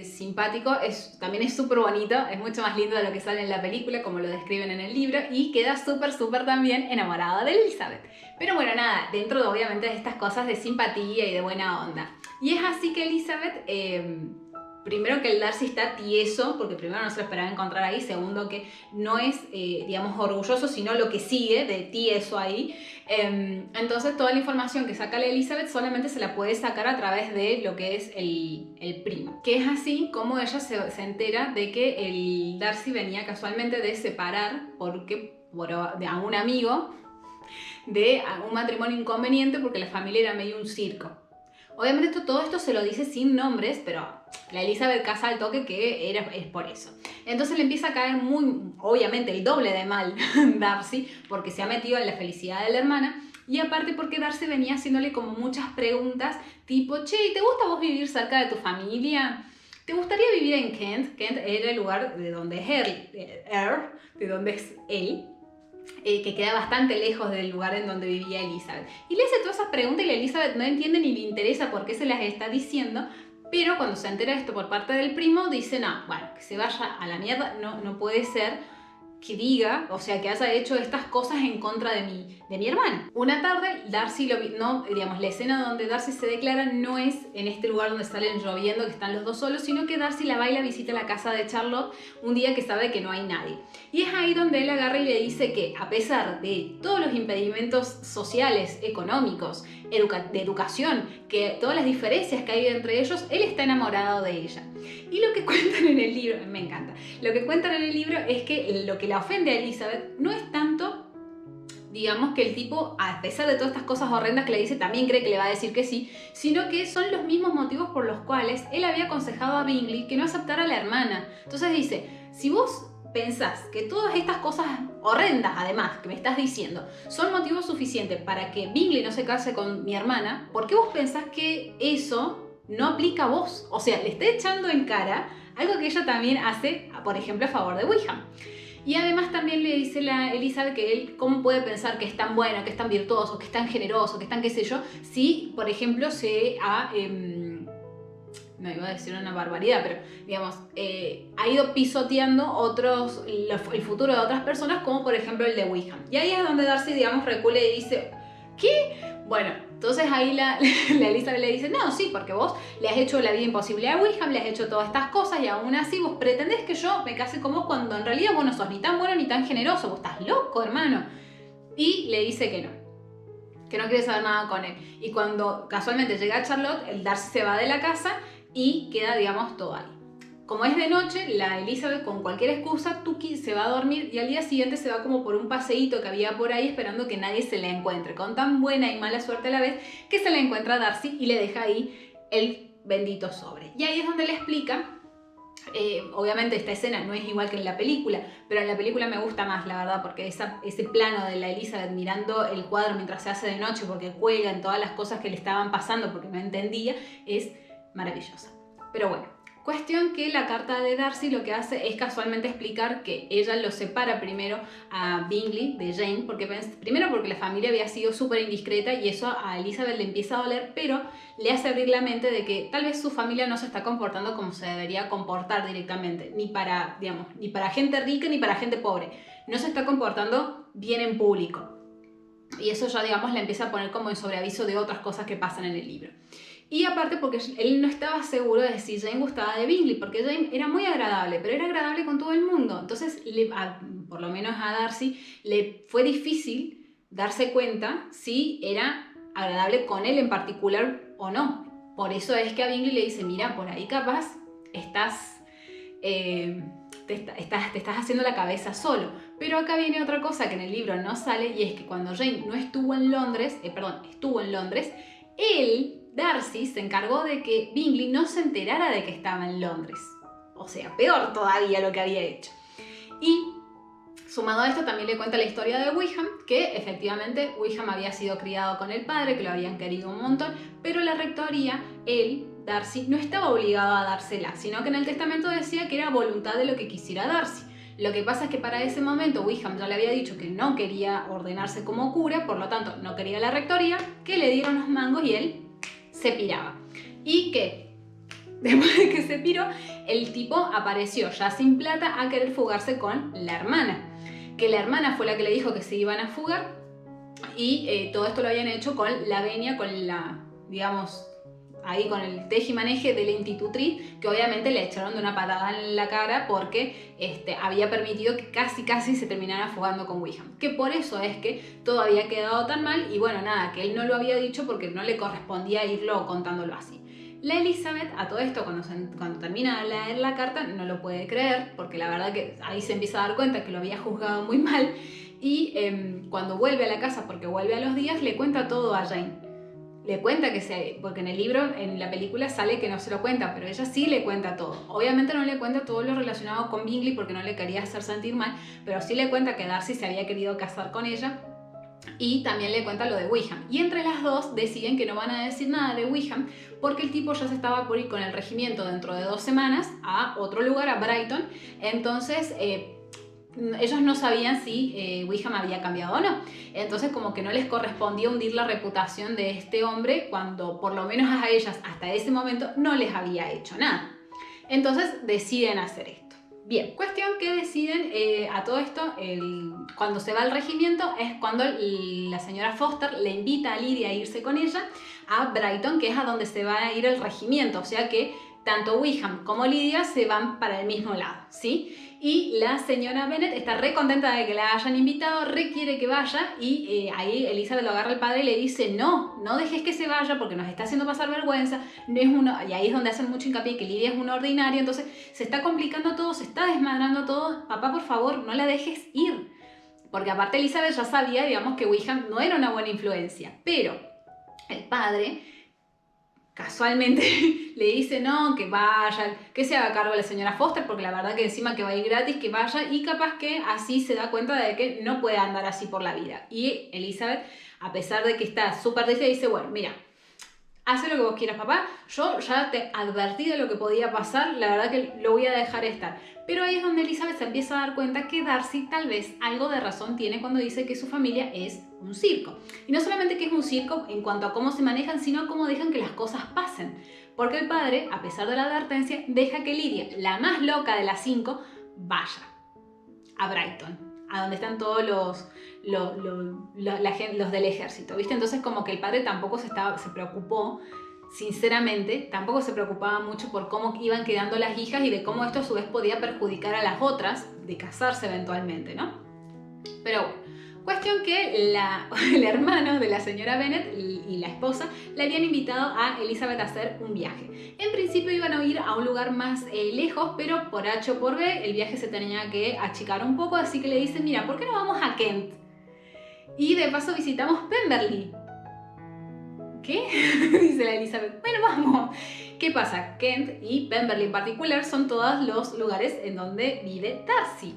simpático, también es súper bonito, es mucho más lindo de lo que sale en la película, como lo describen en el libro, y queda súper también enamorado de Elizabeth. Pero bueno, nada, dentro de, obviamente, de estas cosas de simpatía y de buena onda. Y es así que Elizabeth, primero que el Darcy está tieso, porque primero no se lo esperaba encontrar ahí, segundo que no es, digamos, orgulloso, sino lo que sigue de tieso ahí. Entonces toda la información que saca la Elizabeth solamente se la puede sacar a través de lo que es el primo. Que es así como ella se entera de que el Darcy venía casualmente de separar a un amigo de un matrimonio inconveniente porque la familia era medio un circo. Obviamente todo esto se lo dice sin nombres, pero la Elizabeth casa al toque que es por eso. Entonces le empieza a caer obviamente, el doble de mal Darcy, porque se ha metido en la felicidad de la hermana, y aparte porque Darcy venía haciéndole como muchas preguntas, tipo, che, ¿te gusta vos vivir cerca de tu familia? ¿Te gustaría vivir en Kent? Kent era el lugar de donde de donde es él. Que queda bastante lejos del lugar en donde vivía Elizabeth. Y le hace todas esas preguntas y la Elizabeth no entiende ni le interesa por qué se las está diciendo, pero cuando se entera de esto por parte del primo, dice, no, bueno, que se vaya a la mierda, no puede ser que diga, o sea, que haya hecho estas cosas en contra de mi hermana. Una tarde, Darcy, la escena donde Darcy se declara no es en este lugar donde salen lloviendo, que están los dos solos, sino que Darcy la va y la visita a la casa de Charlotte un día que sabe que no hay nadie. Y es ahí donde él agarra y le dice que, a pesar de todos los impedimentos sociales, económicos, de educación, que todas las diferencias que hay entre ellos, él está enamorado de ella. Y lo que cuentan en el libro, me encanta, lo que cuentan en el libro es que lo que la ofende a Elizabeth no es tanto, digamos, que el tipo, a pesar de todas estas cosas horrendas que le dice, también cree que le va a decir que sí, sino que son los mismos motivos por los cuales él había aconsejado a Bingley que no aceptara a la hermana. Entonces dice, si vos pensás que todas estas cosas horrendas, además, que me estás diciendo, son motivos suficientes para que Bingley no se case con mi hermana, ¿por qué vos pensás que eso no aplica a vos? O sea, le está echando en cara algo que ella también hace, por ejemplo, a favor de Wickham. Y además también le dice la Elizabeth que él, ¿cómo puede pensar que es tan bueno, que es tan virtuoso, que es tan generoso, que es tan qué sé yo, si, por ejemplo, se ha... no iba a decir una barbaridad, pero digamos, ha ido pisoteando el futuro de otras personas, como por ejemplo el de Wickham. Y ahí es donde Darcy, digamos, recula y dice, ¿qué? Bueno, entonces ahí la Elizabeth le dice, no, sí, porque vos le has hecho la vida imposible a Wickham, le has hecho todas estas cosas y aún así vos pretendés que yo me case con vos cuando en realidad vos no sos ni tan bueno ni tan generoso, vos estás loco, hermano. Y le dice que no quiere saber nada con él. Y cuando casualmente llega Charlotte, el Darcy se va de la casa y queda, digamos, todo ahí. Como es de noche, la Elizabeth con cualquier excusa, Tuki se va a dormir y al día siguiente se va como por un paseíto que había por ahí esperando que nadie se la encuentre, con tan buena y mala suerte a la vez que se la encuentra a Darcy y le deja ahí el bendito sobre. Y ahí es donde le explica, obviamente esta escena no es igual que en la película, pero en la película me gusta más, la verdad, porque ese plano de la Elizabeth mirando el cuadro mientras se hace de noche porque cuelgan todas las cosas que le estaban pasando porque no entendía, es maravillosa. Pero bueno, cuestión que la carta de Darcy lo que hace es casualmente explicar que ella lo separa primero a Bingley de Jane, primero porque la familia había sido súper indiscreta y eso a Elizabeth le empieza a doler, pero le hace abrir la mente de que tal vez su familia no se está comportando como se debería comportar directamente, ni para gente rica ni para gente pobre. No se está comportando bien en público. Y eso ya, digamos, la empieza a poner como en sobreaviso de otras cosas que pasan en el libro. Y aparte porque él no estaba seguro de si Jane gustaba de Bingley, porque Jane era muy agradable, pero era agradable con todo el mundo. Entonces, por lo menos a Darcy, le fue difícil darse cuenta si era agradable con él en particular o no. Por eso es que a Bingley le dice, mira, por ahí capaz te estás haciendo la cabeza solo. Pero acá viene otra cosa que en el libro no sale, y es que cuando Jane estuvo en Londres, Darcy se encargó de que Bingley no se enterara de que estaba en Londres. O sea, peor todavía lo que había hecho. Y sumado a esto también le cuenta la historia de Wickham, que efectivamente Wickham había sido criado con el padre, que lo habían querido un montón, pero la rectoría, él Darcy no estaba obligado a dársela, sino que en el testamento decía que era voluntad de lo que quisiera Darcy. Lo que pasa es que para ese momento Wickham ya le había dicho que no quería ordenarse como cura, por lo tanto no quería la rectoría, que le dieron los mangos y él se piraba. Y que después de que se piró, el tipo apareció ya sin plata a querer fugarse con la hermana. Que la hermana fue la que le dijo que se iban a fugar y todo esto lo habían hecho con la venia, con la, digamos, ahí con el tejimaneje de la institutriz, que obviamente le echaron de una patada en la cara porque había permitido que casi se terminara fugando con Wickham. Que por eso es que todo había quedado tan mal y bueno, nada, que él no lo había dicho porque no le correspondía irlo contándolo así. La Elizabeth, a todo esto, cuando termina de leer la carta, no lo puede creer, porque la verdad que ahí se empieza a dar cuenta que lo había juzgado muy mal, y cuando vuelve a la casa, porque vuelve a los días, le cuenta todo a Jane. Le cuenta porque en el libro, en la película sale que no se lo cuenta, pero ella sí le cuenta todo. Obviamente no le cuenta todo lo relacionado con Bingley porque no le quería hacer sentir mal, pero sí le cuenta que Darcy se había querido casar con ella. Y también le cuenta lo de Wickham. Y entre las dos deciden que no van a decir nada de Wickham porque el tipo ya se estaba por ir con el regimiento dentro de 2 semanas a otro lugar, a Brighton. Entonces ellos no sabían si Wickham había cambiado o no. Entonces como que no les correspondía hundir la reputación de este hombre cuando por lo menos a ellas hasta ese momento no les había hecho nada. Entonces deciden hacer esto. Bien, cuestión que deciden a todo esto, cuando se va al regimiento es cuando la señora Foster le invita a Lydia a irse con ella a Brighton, que es a donde se va a ir el regimiento, o sea que tanto Wickham como Lydia se van para el mismo lado, ¿sí? Y la señora Bennet está re contenta de que la hayan invitado, re quiere que vaya y ahí Elizabeth lo agarra al padre y le dice no dejes que se vaya porque nos está haciendo pasar vergüenza, no es uno, y ahí es donde hacen mucho hincapié que Lydia es una ordinaria, entonces se está complicando todo, se está desmadrando todo, papá por favor no la dejes ir, porque aparte Elizabeth ya sabía, digamos, que Wickham no era una buena influencia, pero el padre casualmente le dice no, que vaya, que se haga cargo de la señora Foster, porque la verdad que encima que va a ir gratis, que vaya, y capaz que así se da cuenta de que no puede andar así por la vida. Y Elizabeth, a pesar de que está súper triste, dice, bueno, mira, haz lo que vos quieras, papá, yo ya te advertí de lo que podía pasar, la verdad que lo voy a dejar estar. Pero ahí es donde Elizabeth se empieza a dar cuenta que Darcy tal vez algo de razón tiene cuando dice que su familia es un circo. Y no solamente que es un circo en cuanto a cómo se manejan, sino cómo dejan que las cosas pasen. Porque el padre, a pesar de la advertencia, deja que Lydia, la más loca de las 5, vaya a Brighton, a donde están todos los del ejército, ¿viste? Entonces como que el padre tampoco se preocupó, sinceramente, tampoco se preocupaba mucho por cómo iban quedando las hijas y de cómo esto a su vez podía perjudicar a las otras de casarse eventualmente, ¿no? Pero bueno, cuestión que el hermano de la señora Bennet y la esposa le habían invitado a Elizabeth a hacer un viaje. En principio iban a ir a un lugar más lejos, pero por H o por B el viaje se tenía que achicar un poco, así que le dicen, mira, ¿por qué no vamos a Kent? Y de paso visitamos Pemberley. ¿Qué? Dice la Elizabeth. Bueno, vamos. ¿Qué pasa? Kent y Pemberley en particular son todos los lugares en donde vive Darcy.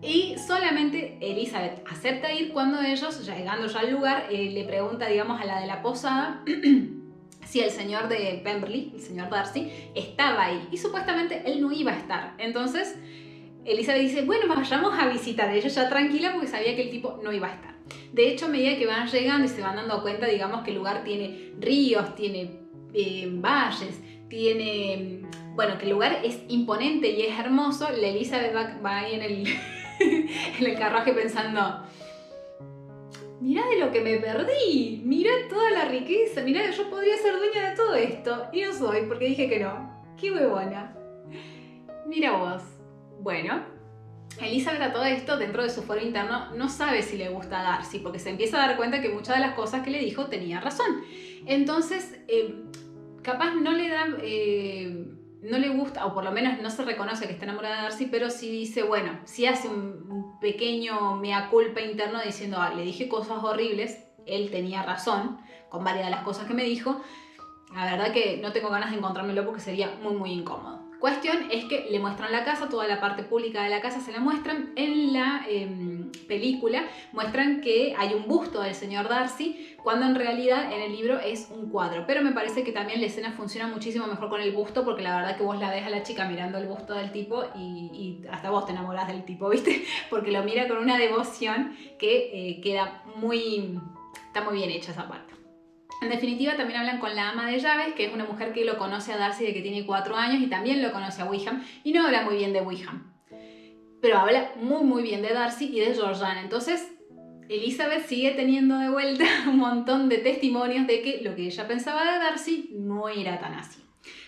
Y solamente Elizabeth acepta ir cuando ellos, llegando ya al lugar, le pregunta, digamos, a la de la posada si el señor de Pemberley, el señor Darcy, estaba ahí. Y supuestamente él no iba a estar. Entonces Elizabeth dice, bueno, vayamos a visitar. Ella ya tranquila porque sabía que el tipo no iba a estar. De hecho, a medida que van llegando y se van dando cuenta, digamos, que el lugar tiene ríos, tiene valles, tiene... Bueno, que el lugar es imponente y es hermoso. La Elizabeth va ahí en el carruaje pensando, mirá de lo que me perdí, mirá toda la riqueza, mirá, yo podría ser dueña de todo esto. Y no soy, porque dije que no. ¡Qué huevona! Mira vos. Bueno, Elizabeth a todo esto, dentro de su fuero interno, no sabe si le gusta a Darcy, porque se empieza a dar cuenta que muchas de las cosas que le dijo tenía razón. Entonces, capaz no le da... no le gusta, o por lo menos no se reconoce que está enamorada de Darcy, pero sí dice, bueno, sí hace un pequeño mea culpa interno diciendo, le dije cosas horribles, él tenía razón con varias de las cosas que me dijo, la verdad que no tengo ganas de encontrármelo porque sería muy muy incómodo. Cuestión es que le muestran la casa, toda la parte pública de la casa se la muestran. En película muestran que hay un busto del señor Darcy, cuando en realidad en el libro es un cuadro. Pero me parece que también la escena funciona muchísimo mejor con el busto, porque la verdad que vos la ves a la chica mirando el busto del tipo y hasta vos te enamorás del tipo, ¿viste? Porque lo mira con una devoción que queda está muy bien hecha esa parte. En definitiva, también hablan con la ama de llaves, que es una mujer que lo conoce a Darcy de que tiene 4 años y también lo conoce a Wickham, y no habla muy bien de Wickham, pero habla muy bien de Darcy y de Georgiana. Entonces, Elizabeth sigue teniendo de vuelta un montón de testimonios de que lo que ella pensaba de Darcy no era tan así.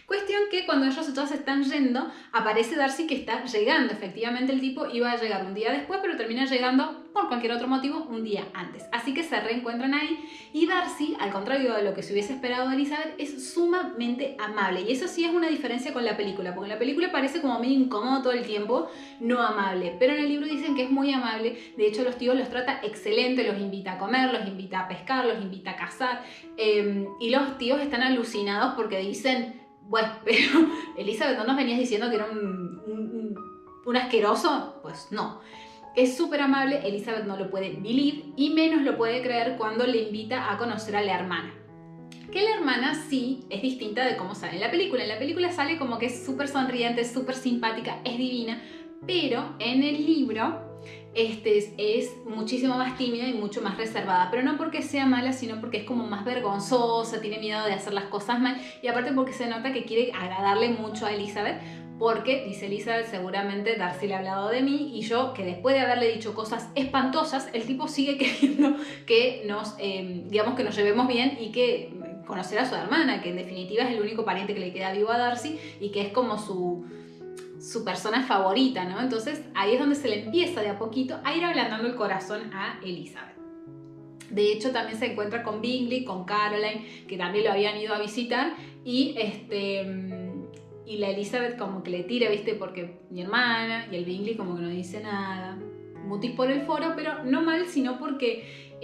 Cuestión que cuando ellos todos están yendo, aparece Darcy que está llegando. Efectivamente el tipo iba a llegar un día después, pero termina llegando por cualquier otro motivo un día antes. Así que se reencuentran ahí y Darcy, al contrario de lo que se hubiese esperado de Elizabeth, es sumamente amable. Y eso sí es una diferencia con la película, porque en la película parece como medio incómodo todo el tiempo, no amable. Pero en el libro dicen que es muy amable. De hecho, los tíos los trata excelente, los invita a comer, los invita a pescar, los invita a cazar. Y los tíos están alucinados porque dicen... Bueno, pero Elizabeth, ¿no nos venías diciendo que era un asqueroso? Pues no. Es súper amable, Elizabeth no lo puede believe y menos lo puede creer cuando le invita a conocer a la hermana. Que la hermana sí es distinta de cómo sale en la película. En la película sale como que es súper sonriente, súper simpática, es divina, pero en el libro es muchísimo más tímida y mucho más reservada, pero no porque sea mala, sino porque es como más vergonzosa, tiene miedo de hacer las cosas mal y aparte porque se nota que quiere agradarle mucho a Elizabeth, porque, dice Elizabeth, seguramente Darcy le ha hablado de mí y yo, que después de haberle dicho cosas espantosas, el tipo sigue queriendo que digamos que nos llevemos bien y que conocer a su hermana, que en definitiva es el único pariente que le queda vivo a Darcy y que es como su persona favorita, ¿no? Entonces ahí es donde se le empieza de a poquito a ir ablandando el corazón a Elizabeth. De hecho, también se encuentra con Bingley, con Caroline, que también lo habían ido a visitar, y la Elizabeth como que le tira, ¿viste? Porque mi hermana, y el Bingley como que no dice nada. Mutis por el foro, pero no mal, sino porque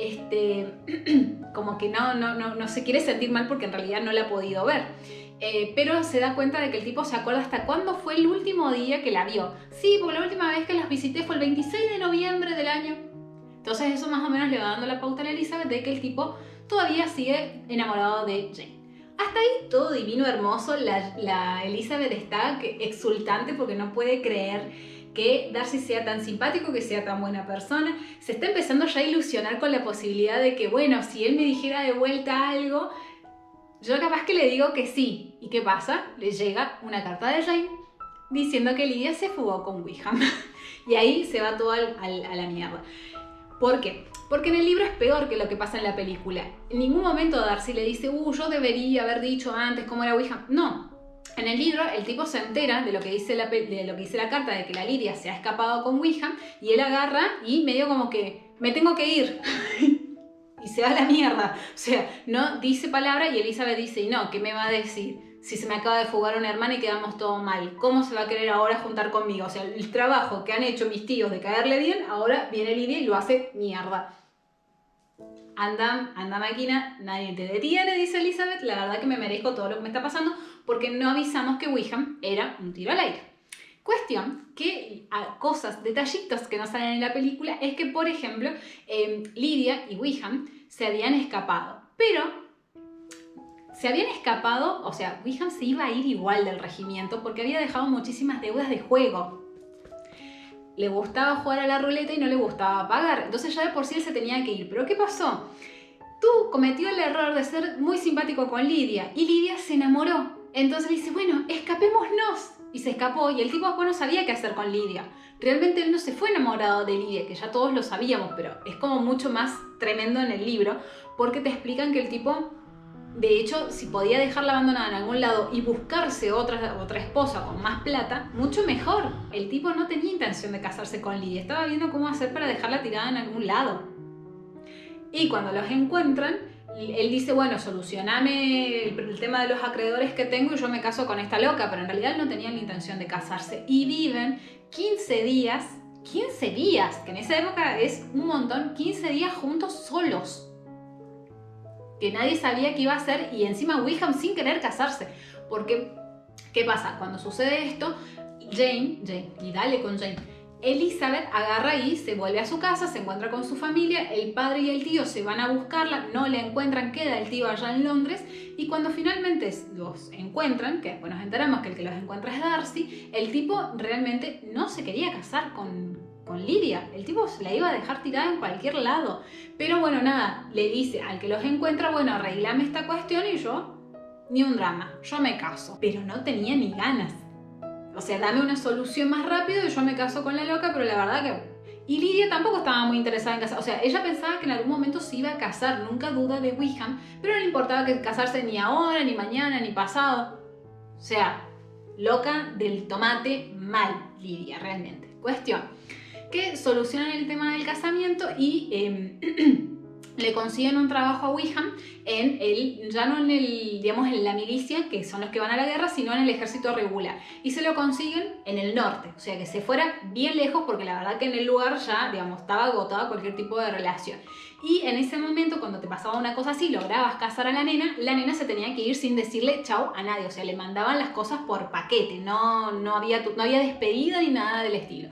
como que no se quiere sentir mal porque en realidad no la ha podido ver. Pero se da cuenta de que el tipo se acuerda hasta cuándo fue el último día que la vio. Sí, porque la última vez que las visité fue el 26 de noviembre del año. Entonces eso más o menos le va dando la pauta a la Elizabeth de que el tipo todavía sigue enamorado de Jane. Hasta ahí todo divino, hermoso. La Elizabeth está exultante porque no puede creer que Darcy sea tan simpático, que sea tan buena persona. Se está empezando ya a ilusionar con la posibilidad de que, bueno, si él me dijera de vuelta algo, yo capaz que le digo que sí. ¿Y qué pasa? Le llega una carta de Jane diciendo que Lydia se fugó con Wickham. Y ahí se va todo a la mierda. ¿Por qué? Porque en el libro es peor que lo que pasa en la película. En ningún momento Darcy le dice, yo debería haber dicho antes cómo era Wickham. No. En el libro el tipo se entera de lo que dice la carta, de que la Lydia se ha escapado con Wickham, y él agarra y medio como que, me tengo que ir. Y se va a la mierda. O sea, no dice palabra y Elizabeth dice, y no, ¿qué me va a decir? Si se me acaba de fugar una hermana y quedamos todo mal, ¿cómo se va a querer ahora juntar conmigo? O sea, el trabajo que han hecho mis tíos de caerle bien, ahora viene Lydia y lo hace mierda. Anda máquina, nadie te detiene, dice Elizabeth. La verdad que me merezco todo lo que me está pasando porque no avisamos que Wickham era un tiro al aire. Cuestión que cosas, detallitos que no salen en la película es que, por ejemplo, Lydia y Wickham se habían escapado, pero se habían escapado, o sea, Wickham se iba a ir igual del regimiento porque había dejado muchísimas deudas de juego. Le gustaba jugar a la ruleta y no le gustaba pagar, entonces ya de por sí él se tenía que ir. ¿Pero qué pasó? Tú cometió el error de ser muy simpático con Lydia y Lydia se enamoró. Entonces le dice, bueno, escapémonos. Y se escapó y el tipo después no sabía qué hacer con Lydia. Realmente él no se fue enamorado de Lydia, que ya todos lo sabíamos, pero es como mucho más tremendo en el libro porque te explican que el tipo, de hecho, si podía dejarla abandonada en algún lado y buscarse otra esposa con más plata, mucho mejor. El tipo no tenía intención de casarse con Lydia, estaba viendo cómo hacer para dejarla tirada en algún lado. Y cuando los encuentran, él dice, bueno, solucioname el tema de los acreedores que tengo y yo me caso con esta loca, pero en realidad él no tenía la intención de casarse. Y viven 15 días, que en esa época es un montón, 15 días juntos solos. Que nadie sabía qué iba a hacer y encima Wickham sin querer casarse. Porque, ¿qué pasa? Cuando sucede esto, Jane, y dale con Jane, Elizabeth agarra y se vuelve a su casa, se encuentra con su familia, el padre y el tío se van a buscarla, no la encuentran, queda el tío allá en Londres, y cuando finalmente los encuentran, que después nos enteramos que el que los encuentra es Darcy, el tipo realmente no se quería casar con Lydia, el tipo se la iba a dejar tirada en cualquier lado, pero bueno, nada, le dice al que los encuentra, bueno, arreglame esta cuestión y yo, ni un drama, yo me caso, pero no tenía ni ganas. O sea, dame una solución más rápido y yo me caso con la loca, pero la verdad que... Y Lydia tampoco estaba muy interesada en casar. O sea, ella pensaba que en algún momento se iba a casar, nunca duda de Wickham, pero no le importaba que casarse ni ahora, ni mañana, ni pasado. O sea, loca del tomate mal, Lydia, realmente. Cuestión, que solucionan el tema del casamiento y... le consiguen un trabajo a Wickham ya no en digamos, en la milicia, que son los que van a la guerra, sino en el ejército regular. Y se lo consiguen en el norte, o sea que se fuera bien lejos, porque la verdad que en el lugar ya, digamos, estaba agotada cualquier tipo de relación. Y en ese momento, cuando te pasaba una cosa así, lograbas casar a la nena se tenía que ir sin decirle chau a nadie, o sea, le mandaban las cosas por paquete, no había despedida ni nada del estilo.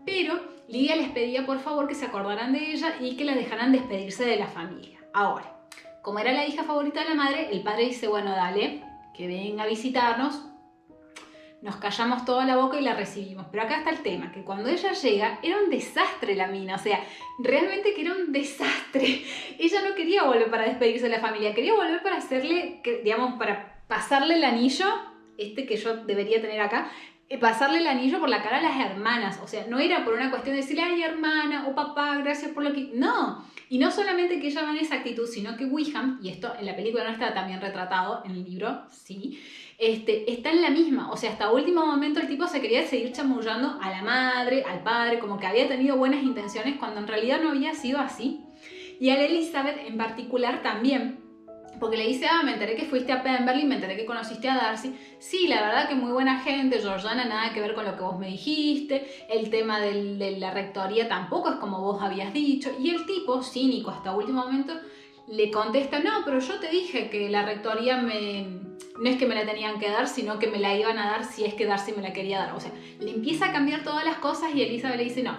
Pero Lydia les pedía por favor que se acordaran de ella y que la dejaran despedirse de la familia. Ahora, como era la hija favorita de la madre, el padre dice, bueno, dale, que venga a visitarnos, nos callamos toda la boca y la recibimos. Pero acá está el tema, que cuando ella llega, era un desastre la mina, o sea, realmente que era un desastre. Ella no quería volver para despedirse de la familia, quería volver para hacerle, digamos, para pasarle el anillo, que yo debería tener acá, pasarle el anillo por la cara a las hermanas. O sea, no era por una cuestión de decirle, ay hermana o papá, gracias por lo que... No, y no solamente que ella va en esa actitud, sino que Wickham, y esto en la película no está tan bien retratado, en el libro sí, está en la misma. O sea, hasta último momento el tipo se quería seguir chamullando a la madre, al padre, como que había tenido buenas intenciones cuando en realidad no había sido así. Y a la Elizabeth en particular también, porque le dice, me enteré que fuiste a Pemberley, me enteré que conociste a Darcy. Sí, la verdad que muy buena gente, Georgiana, nada que ver con lo que vos me dijiste. El tema de la rectoría tampoco es como vos habías dicho. Y el tipo, cínico hasta último momento, le contesta, no, pero yo te dije que la rectoría no es que me la tenían que dar, sino que me la iban a dar si es que Darcy me la quería dar. O sea, le empieza a cambiar todas las cosas y Elizabeth le dice, no,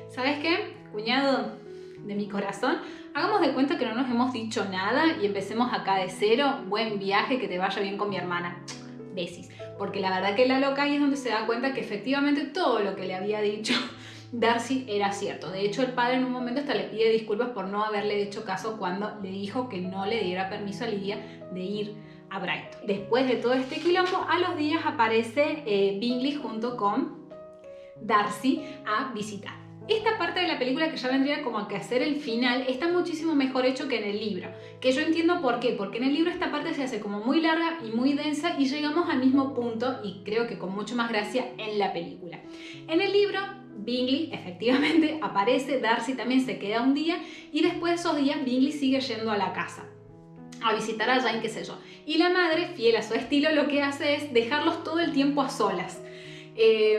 ¿sabes qué, cuñado de mi corazón? Hagamos de cuenta que no nos hemos dicho nada y empecemos acá de cero. Buen viaje, que te vaya bien con mi hermana. Besis. Porque la verdad que la loca ahí es donde se da cuenta que efectivamente todo lo que le había dicho Darcy era cierto. De hecho, el padre en un momento hasta le pide disculpas por no haberle hecho caso cuando le dijo que no le diera permiso a Lydia de ir a Brighton. Después de todo este quilombo, a los días aparece Bingley junto con Darcy a visitar. Esta parte de la película, que ya vendría como a que hacer el final, está muchísimo mejor hecho que en el libro. Que yo entiendo por qué, porque en el libro esta parte se hace como muy larga y muy densa y llegamos al mismo punto, y creo que con mucho más gracia, en la película. En el libro, Bingley efectivamente aparece, Darcy también se queda un día y después de esos días Bingley sigue yendo a la casa a visitar a Jane, qué sé yo. Y la madre, fiel a su estilo, lo que hace es dejarlos todo el tiempo a solas.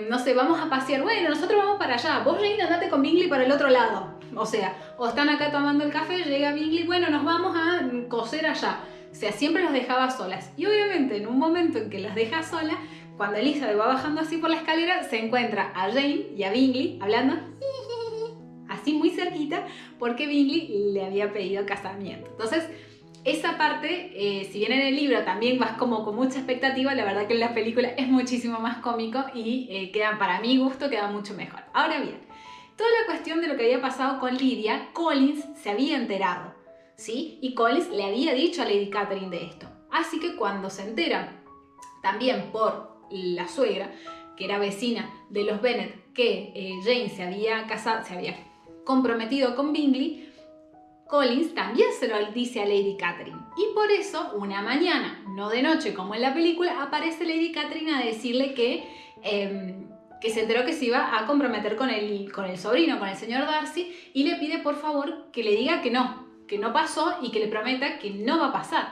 No sé, vamos a pasear, bueno, nosotros vamos para allá, vos Jane andate con Bingley para el otro lado. O sea, o están acá tomando el café, llega Bingley, bueno, nos vamos a coser allá. O sea, siempre los dejaba solas. Y obviamente en un momento en que las deja solas, cuando Elizabeth va bajando así por la escalera, se encuentra a Jane y a Bingley hablando así muy cerquita, porque Bingley le había pedido casamiento. Entonces, esa parte, si bien en el libro también vas como con mucha expectativa, la verdad que en la película es muchísimo más cómico y para mi gusto queda mucho mejor. Ahora bien, toda la cuestión de lo que había pasado con Lydia, Collins se había enterado, ¿sí? Y Collins le había dicho a Lady Catherine de esto. Así que cuando se entera, también por la suegra, que era vecina de los Bennet, que Jane se había comprometido con Bingley, Collins también se lo dice a Lady Catherine. Y por eso, una mañana, no de noche como en la película, aparece Lady Catherine a decirle que se enteró que se iba a comprometer con el sobrino, con el señor Darcy, y le pide por favor que le diga que no pasó y que le prometa que no va a pasar.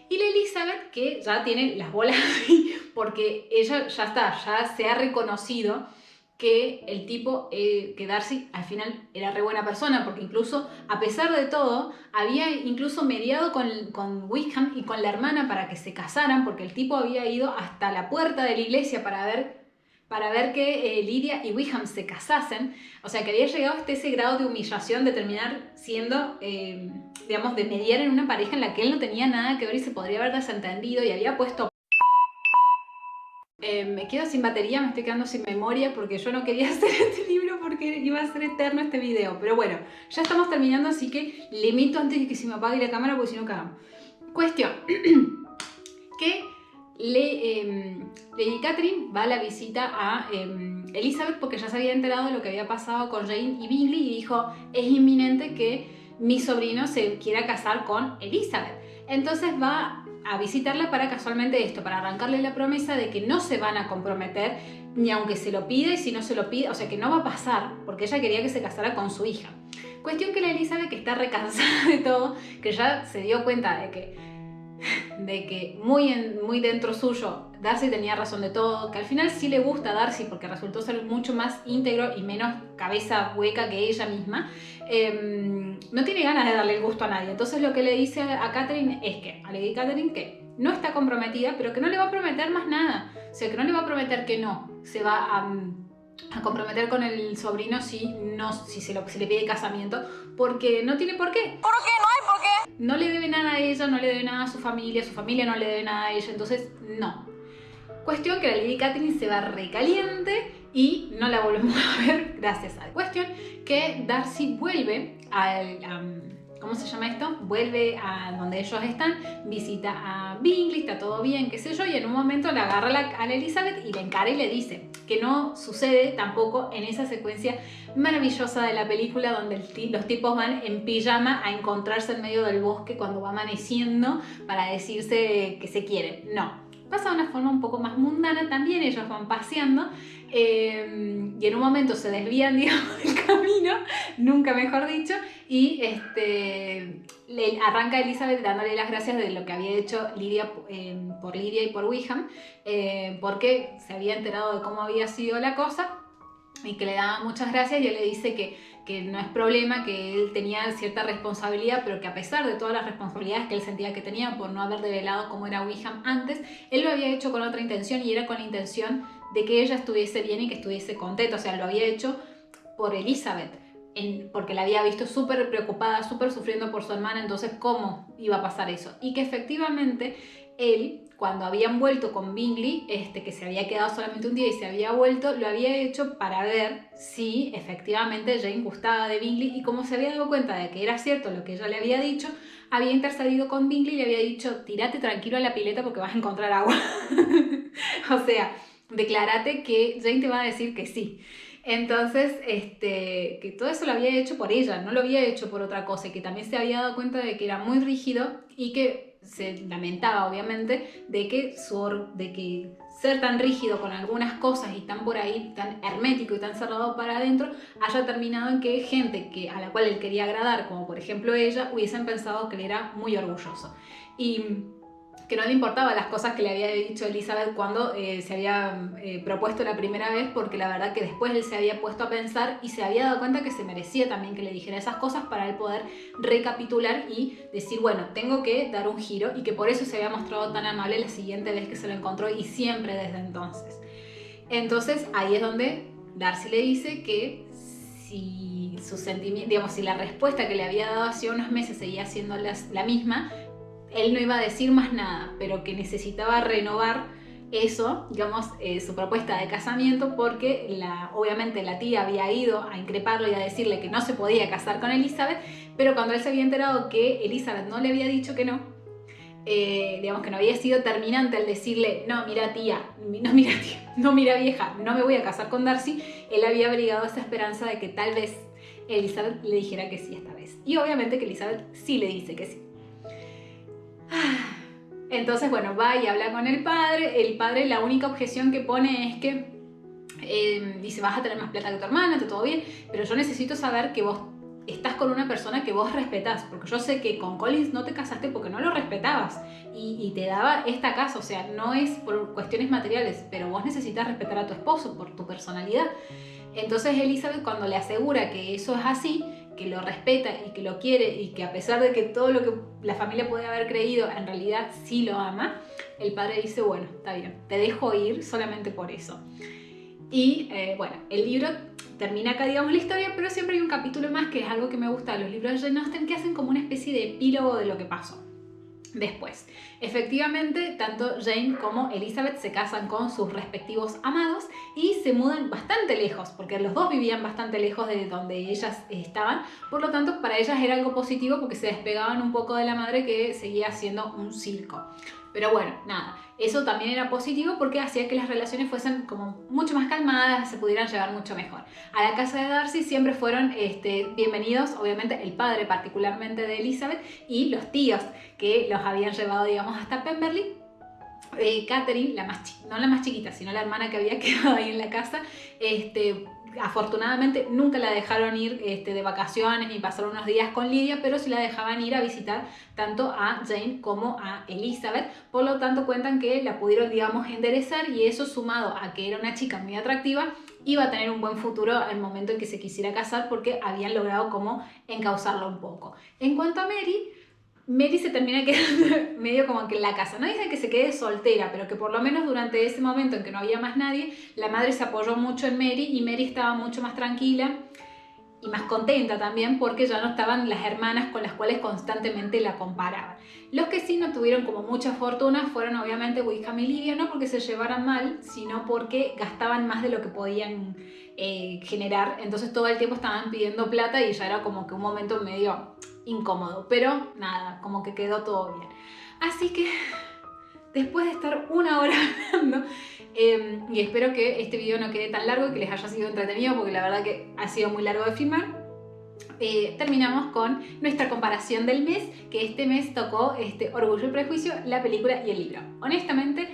Y la Elizabeth, que ya tiene las bolas ahí, porque ella ya se ha reconocido que el tipo, que Darcy al final era re buena persona, porque incluso, a pesar de todo, había incluso mediado con Wickham y con la hermana para que se casaran, porque el tipo había ido hasta la puerta de la iglesia para ver para ver que Lydia y Wickham se casasen. O sea, que había llegado hasta ese grado de humillación de terminar siendo, digamos, de mediar en una pareja en la que él no tenía nada que ver y se podría haber desentendido y había puesto... me quedo sin batería, me estoy quedando sin memoria porque yo no quería hacer este libro porque iba a ser eterno este video. Pero bueno, ya estamos terminando, así que limito antes de que se me apague la cámara porque si no cagamos. Cuestión, que Lady Catherine va a la visita a Elizabeth porque ya se había enterado de lo que había pasado con Jane y Bingley y dijo, es inminente que mi sobrino se quiera casar con Elizabeth. Entonces va a visitarla para casualmente esto, para arrancarle la promesa de que no se van a comprometer ni aunque se lo pida y si no se lo pide, o sea que no va a pasar porque ella quería que se casara con su hija. Cuestión que la Elizabeth, que está recansada de todo, que ya se dio cuenta de que muy dentro suyo Darcy tenía razón de todo, que al final sí le gusta a Darcy porque resultó ser mucho más íntegro y menos cabeza hueca que ella misma, no tiene ganas de darle el gusto a nadie. Entonces lo que le dice a Catherine es que, a Lady Catherine, que no está comprometida, pero que no le va a prometer más nada. O sea, que no le va a prometer que no se va a comprometer con el sobrino si le pide casamiento, porque no tiene por qué.
¿Por qué? No hay por qué.
No le debe nada a ella, no le debe nada a su familia no le debe nada a ella, entonces no. Cuestión que la Lady Catherine se va recaliente y no la volvemos a ver gracias a la cuestión que Darcy vuelve ¿cómo se llama esto? Vuelve a donde ellos están, visita a Bingley, está todo bien, qué sé yo, y en un momento la agarra a la Elizabeth y la encara y le dice que no sucede tampoco en esa secuencia maravillosa de la película donde los tipos van en pijama a encontrarse en medio del bosque cuando va amaneciendo para decirse que se quieren. No. Pasa de una forma un poco más mundana, también ellos van paseando y en un momento se desvían, digamos, del camino, nunca mejor dicho, y le arranca Elizabeth dándole las gracias de lo que había hecho Lydia, por Lydia y por Wickham, porque se había enterado de cómo había sido la cosa y que le daba muchas gracias y él le dice que no es problema, que él tenía cierta responsabilidad, pero que a pesar de todas las responsabilidades que él sentía que tenía por no haber revelado cómo era Wickham antes, él lo había hecho con otra intención y era con la intención de que ella estuviese bien y que estuviese contenta. O sea, lo había hecho por Elizabeth, porque la había visto súper preocupada, súper sufriendo por su hermana, entonces ¿cómo iba a pasar eso? Y que efectivamente él, cuando habían vuelto con Bingley, que se había quedado solamente un día y se había vuelto, lo había hecho para ver si efectivamente Jane gustaba de Bingley y como se había dado cuenta de que era cierto lo que ella le había dicho, había intercedido con Bingley y le había dicho, tírate tranquilo a la pileta porque vas a encontrar agua. O sea, declárate que Jane te va a decir que sí. Entonces, que todo eso lo había hecho por ella, no lo había hecho por otra cosa, y que también se había dado cuenta de que era muy rígido y que se lamentaba, obviamente, de que ser tan rígido con algunas cosas y tan por ahí, tan hermético y tan cerrado para adentro, haya terminado en que gente a la cual él quería agradar, como por ejemplo ella, hubiesen pensado que él era muy orgulloso. Y que no le importaban las cosas que le había dicho Elizabeth cuando se había propuesto la primera vez, porque la verdad que después él se había puesto a pensar y se había dado cuenta que se merecía también que le dijera esas cosas para él poder recapitular y decir, bueno, tengo que dar un giro, y que por eso se había mostrado tan amable la siguiente vez que se lo encontró y siempre desde entonces. Entonces ahí es donde Darcy le dice que si su sentimiento, digamos, si la respuesta que le había dado hace unos meses seguía siendo la misma, él no iba a decir más nada, pero que necesitaba renovar eso, digamos, su propuesta de casamiento, porque obviamente la tía había ido a increparlo y a decirle que no se podía casar con Elizabeth, pero cuando él se había enterado que Elizabeth no le había dicho que no, digamos que no había sido terminante al decirle, no mira vieja, no me voy a casar con Darcy, él había abrigado esa esperanza de que tal vez Elizabeth le dijera que sí esta vez. Y obviamente que Elizabeth sí le dice que sí. Entonces, bueno, va y habla con el padre, la única objeción que pone es que dice, vas a tener más plata que tu hermana, está todo bien, pero yo necesito saber que vos estás con una persona que vos respetás, porque yo sé que con Collins no te casaste porque no lo respetabas y te daba esta casa, o sea, no es por cuestiones materiales, pero vos necesitas respetar a tu esposo por tu personalidad. Entonces Elizabeth, cuando le asegura que eso es así, que lo respeta y que lo quiere y que a pesar de que todo lo que la familia puede haber creído, en realidad sí lo ama, el padre dice, bueno, está bien, te dejo ir solamente por eso. Y bueno, el libro termina acá, digamos, la historia, pero siempre hay un capítulo más, que es algo que me gusta de los libros de Jane Austen, que hacen como una especie de epílogo de lo que pasó después. Efectivamente, tanto Jane como Elizabeth se casan con sus respectivos amados y se mudan bastante lejos, porque los dos vivían bastante lejos de donde ellas estaban. Por lo tanto, para ellas era algo positivo, porque se despegaban un poco de la madre, que seguía siendo un circo. Pero bueno, nada, eso también era positivo porque hacía que las relaciones fuesen como mucho más calmadas, se pudieran llevar mucho mejor. A la casa de Darcy siempre fueron bienvenidos, obviamente el padre particularmente de Elizabeth y los tíos que los habían llevado, digamos, hasta Pemberley. Catherine, no la más chiquita, sino la hermana que había quedado ahí en la casa, afortunadamente nunca la dejaron ir de vacaciones ni pasar unos días con Lidia, pero sí la dejaban ir a visitar tanto a Jane como a Elizabeth. Por lo tanto, cuentan que la pudieron, digamos, enderezar, y eso, sumado a que era una chica muy atractiva, iba a tener un buen futuro al momento en que se quisiera casar, porque habían logrado como encauzarla un poco. En cuanto a Mary se termina quedando medio como que en la casa. No dice que se quede soltera, pero que por lo menos durante ese momento en que no había más nadie, la madre se apoyó mucho en Mary, y Mary estaba mucho más tranquila y más contenta también, porque ya no estaban las hermanas con las cuales constantemente la comparaban. Los que sí no tuvieron como mucha fortuna fueron obviamente Wickham y Lidia, no porque se llevaran mal, sino porque gastaban más de lo que podían generar. Entonces todo el tiempo estaban pidiendo plata y ya era como que un momento medio incómodo, pero nada, como que quedó todo bien. Así que después de estar una hora hablando, y espero que este video no quede tan largo y que les haya sido entretenido, porque la verdad que ha sido muy largo de filmar, terminamos con nuestra comparación del mes, que este mes tocó Orgullo y Prejuicio, la película y el libro. Honestamente,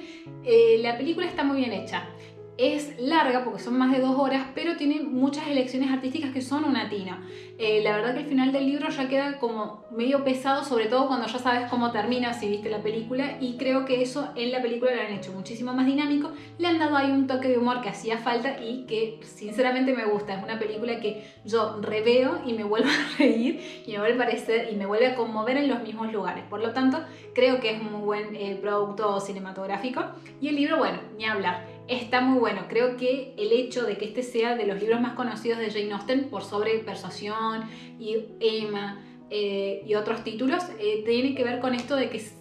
la película está muy bien hecha. Es larga porque son más de 2 horas, pero tiene muchas elecciones artísticas que son una tina. La verdad que el final del libro ya queda como medio pesado, sobre todo cuando ya sabes cómo termina si viste la película, y creo que eso en la película lo han hecho muchísimo más dinámico. Le han dado ahí un toque de humor que hacía falta y que sinceramente me gusta. Es una película que yo reveo y me vuelvo a reír y me vuelve a parecer y me vuelve a conmover en los mismos lugares. Por lo tanto, creo que es un muy buen producto cinematográfico. Y el libro, bueno, ni hablar. Está muy bueno. Creo que el hecho de que este sea de los libros más conocidos de Jane Austen, por sobre Persuasión y Emma y otros títulos, tiene que ver con esto de que es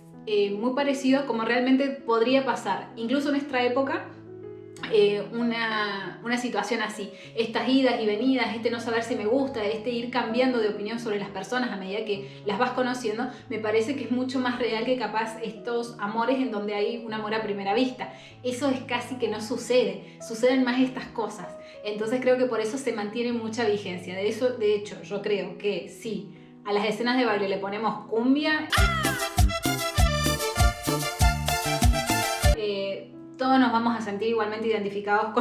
muy parecido a como realmente podría pasar, incluso en nuestra época, una situación así. Estas idas y venidas, no saber si me gusta, ir cambiando de opinión sobre las personas a medida que las vas conociendo, me parece que es mucho más real que capaz estos amores en donde hay un amor a primera vista. Eso es casi que no sucede, suceden más estas cosas. Entonces creo que por eso se mantiene mucha vigencia. De hecho, yo creo que si a las escenas de baile le ponemos cumbia, todos nos vamos a sentir igualmente identificados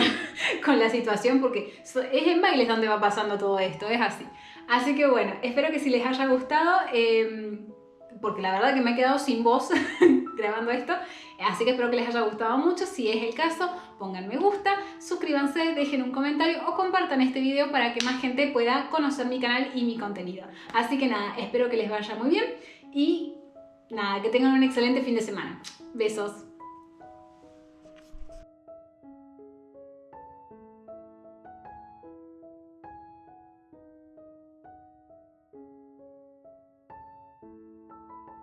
con la situación, porque es en bailes donde va pasando todo esto, es así. Así que bueno, espero que si les haya gustado, porque la verdad que me he quedado sin voz grabando esto, así que espero que les haya gustado mucho. Si es el caso, pongan me gusta, suscríbanse, dejen un comentario o compartan este video para que más gente pueda conocer mi canal y mi contenido. Así que nada, espero que les vaya muy bien y nada, que tengan un excelente fin de semana. Besos.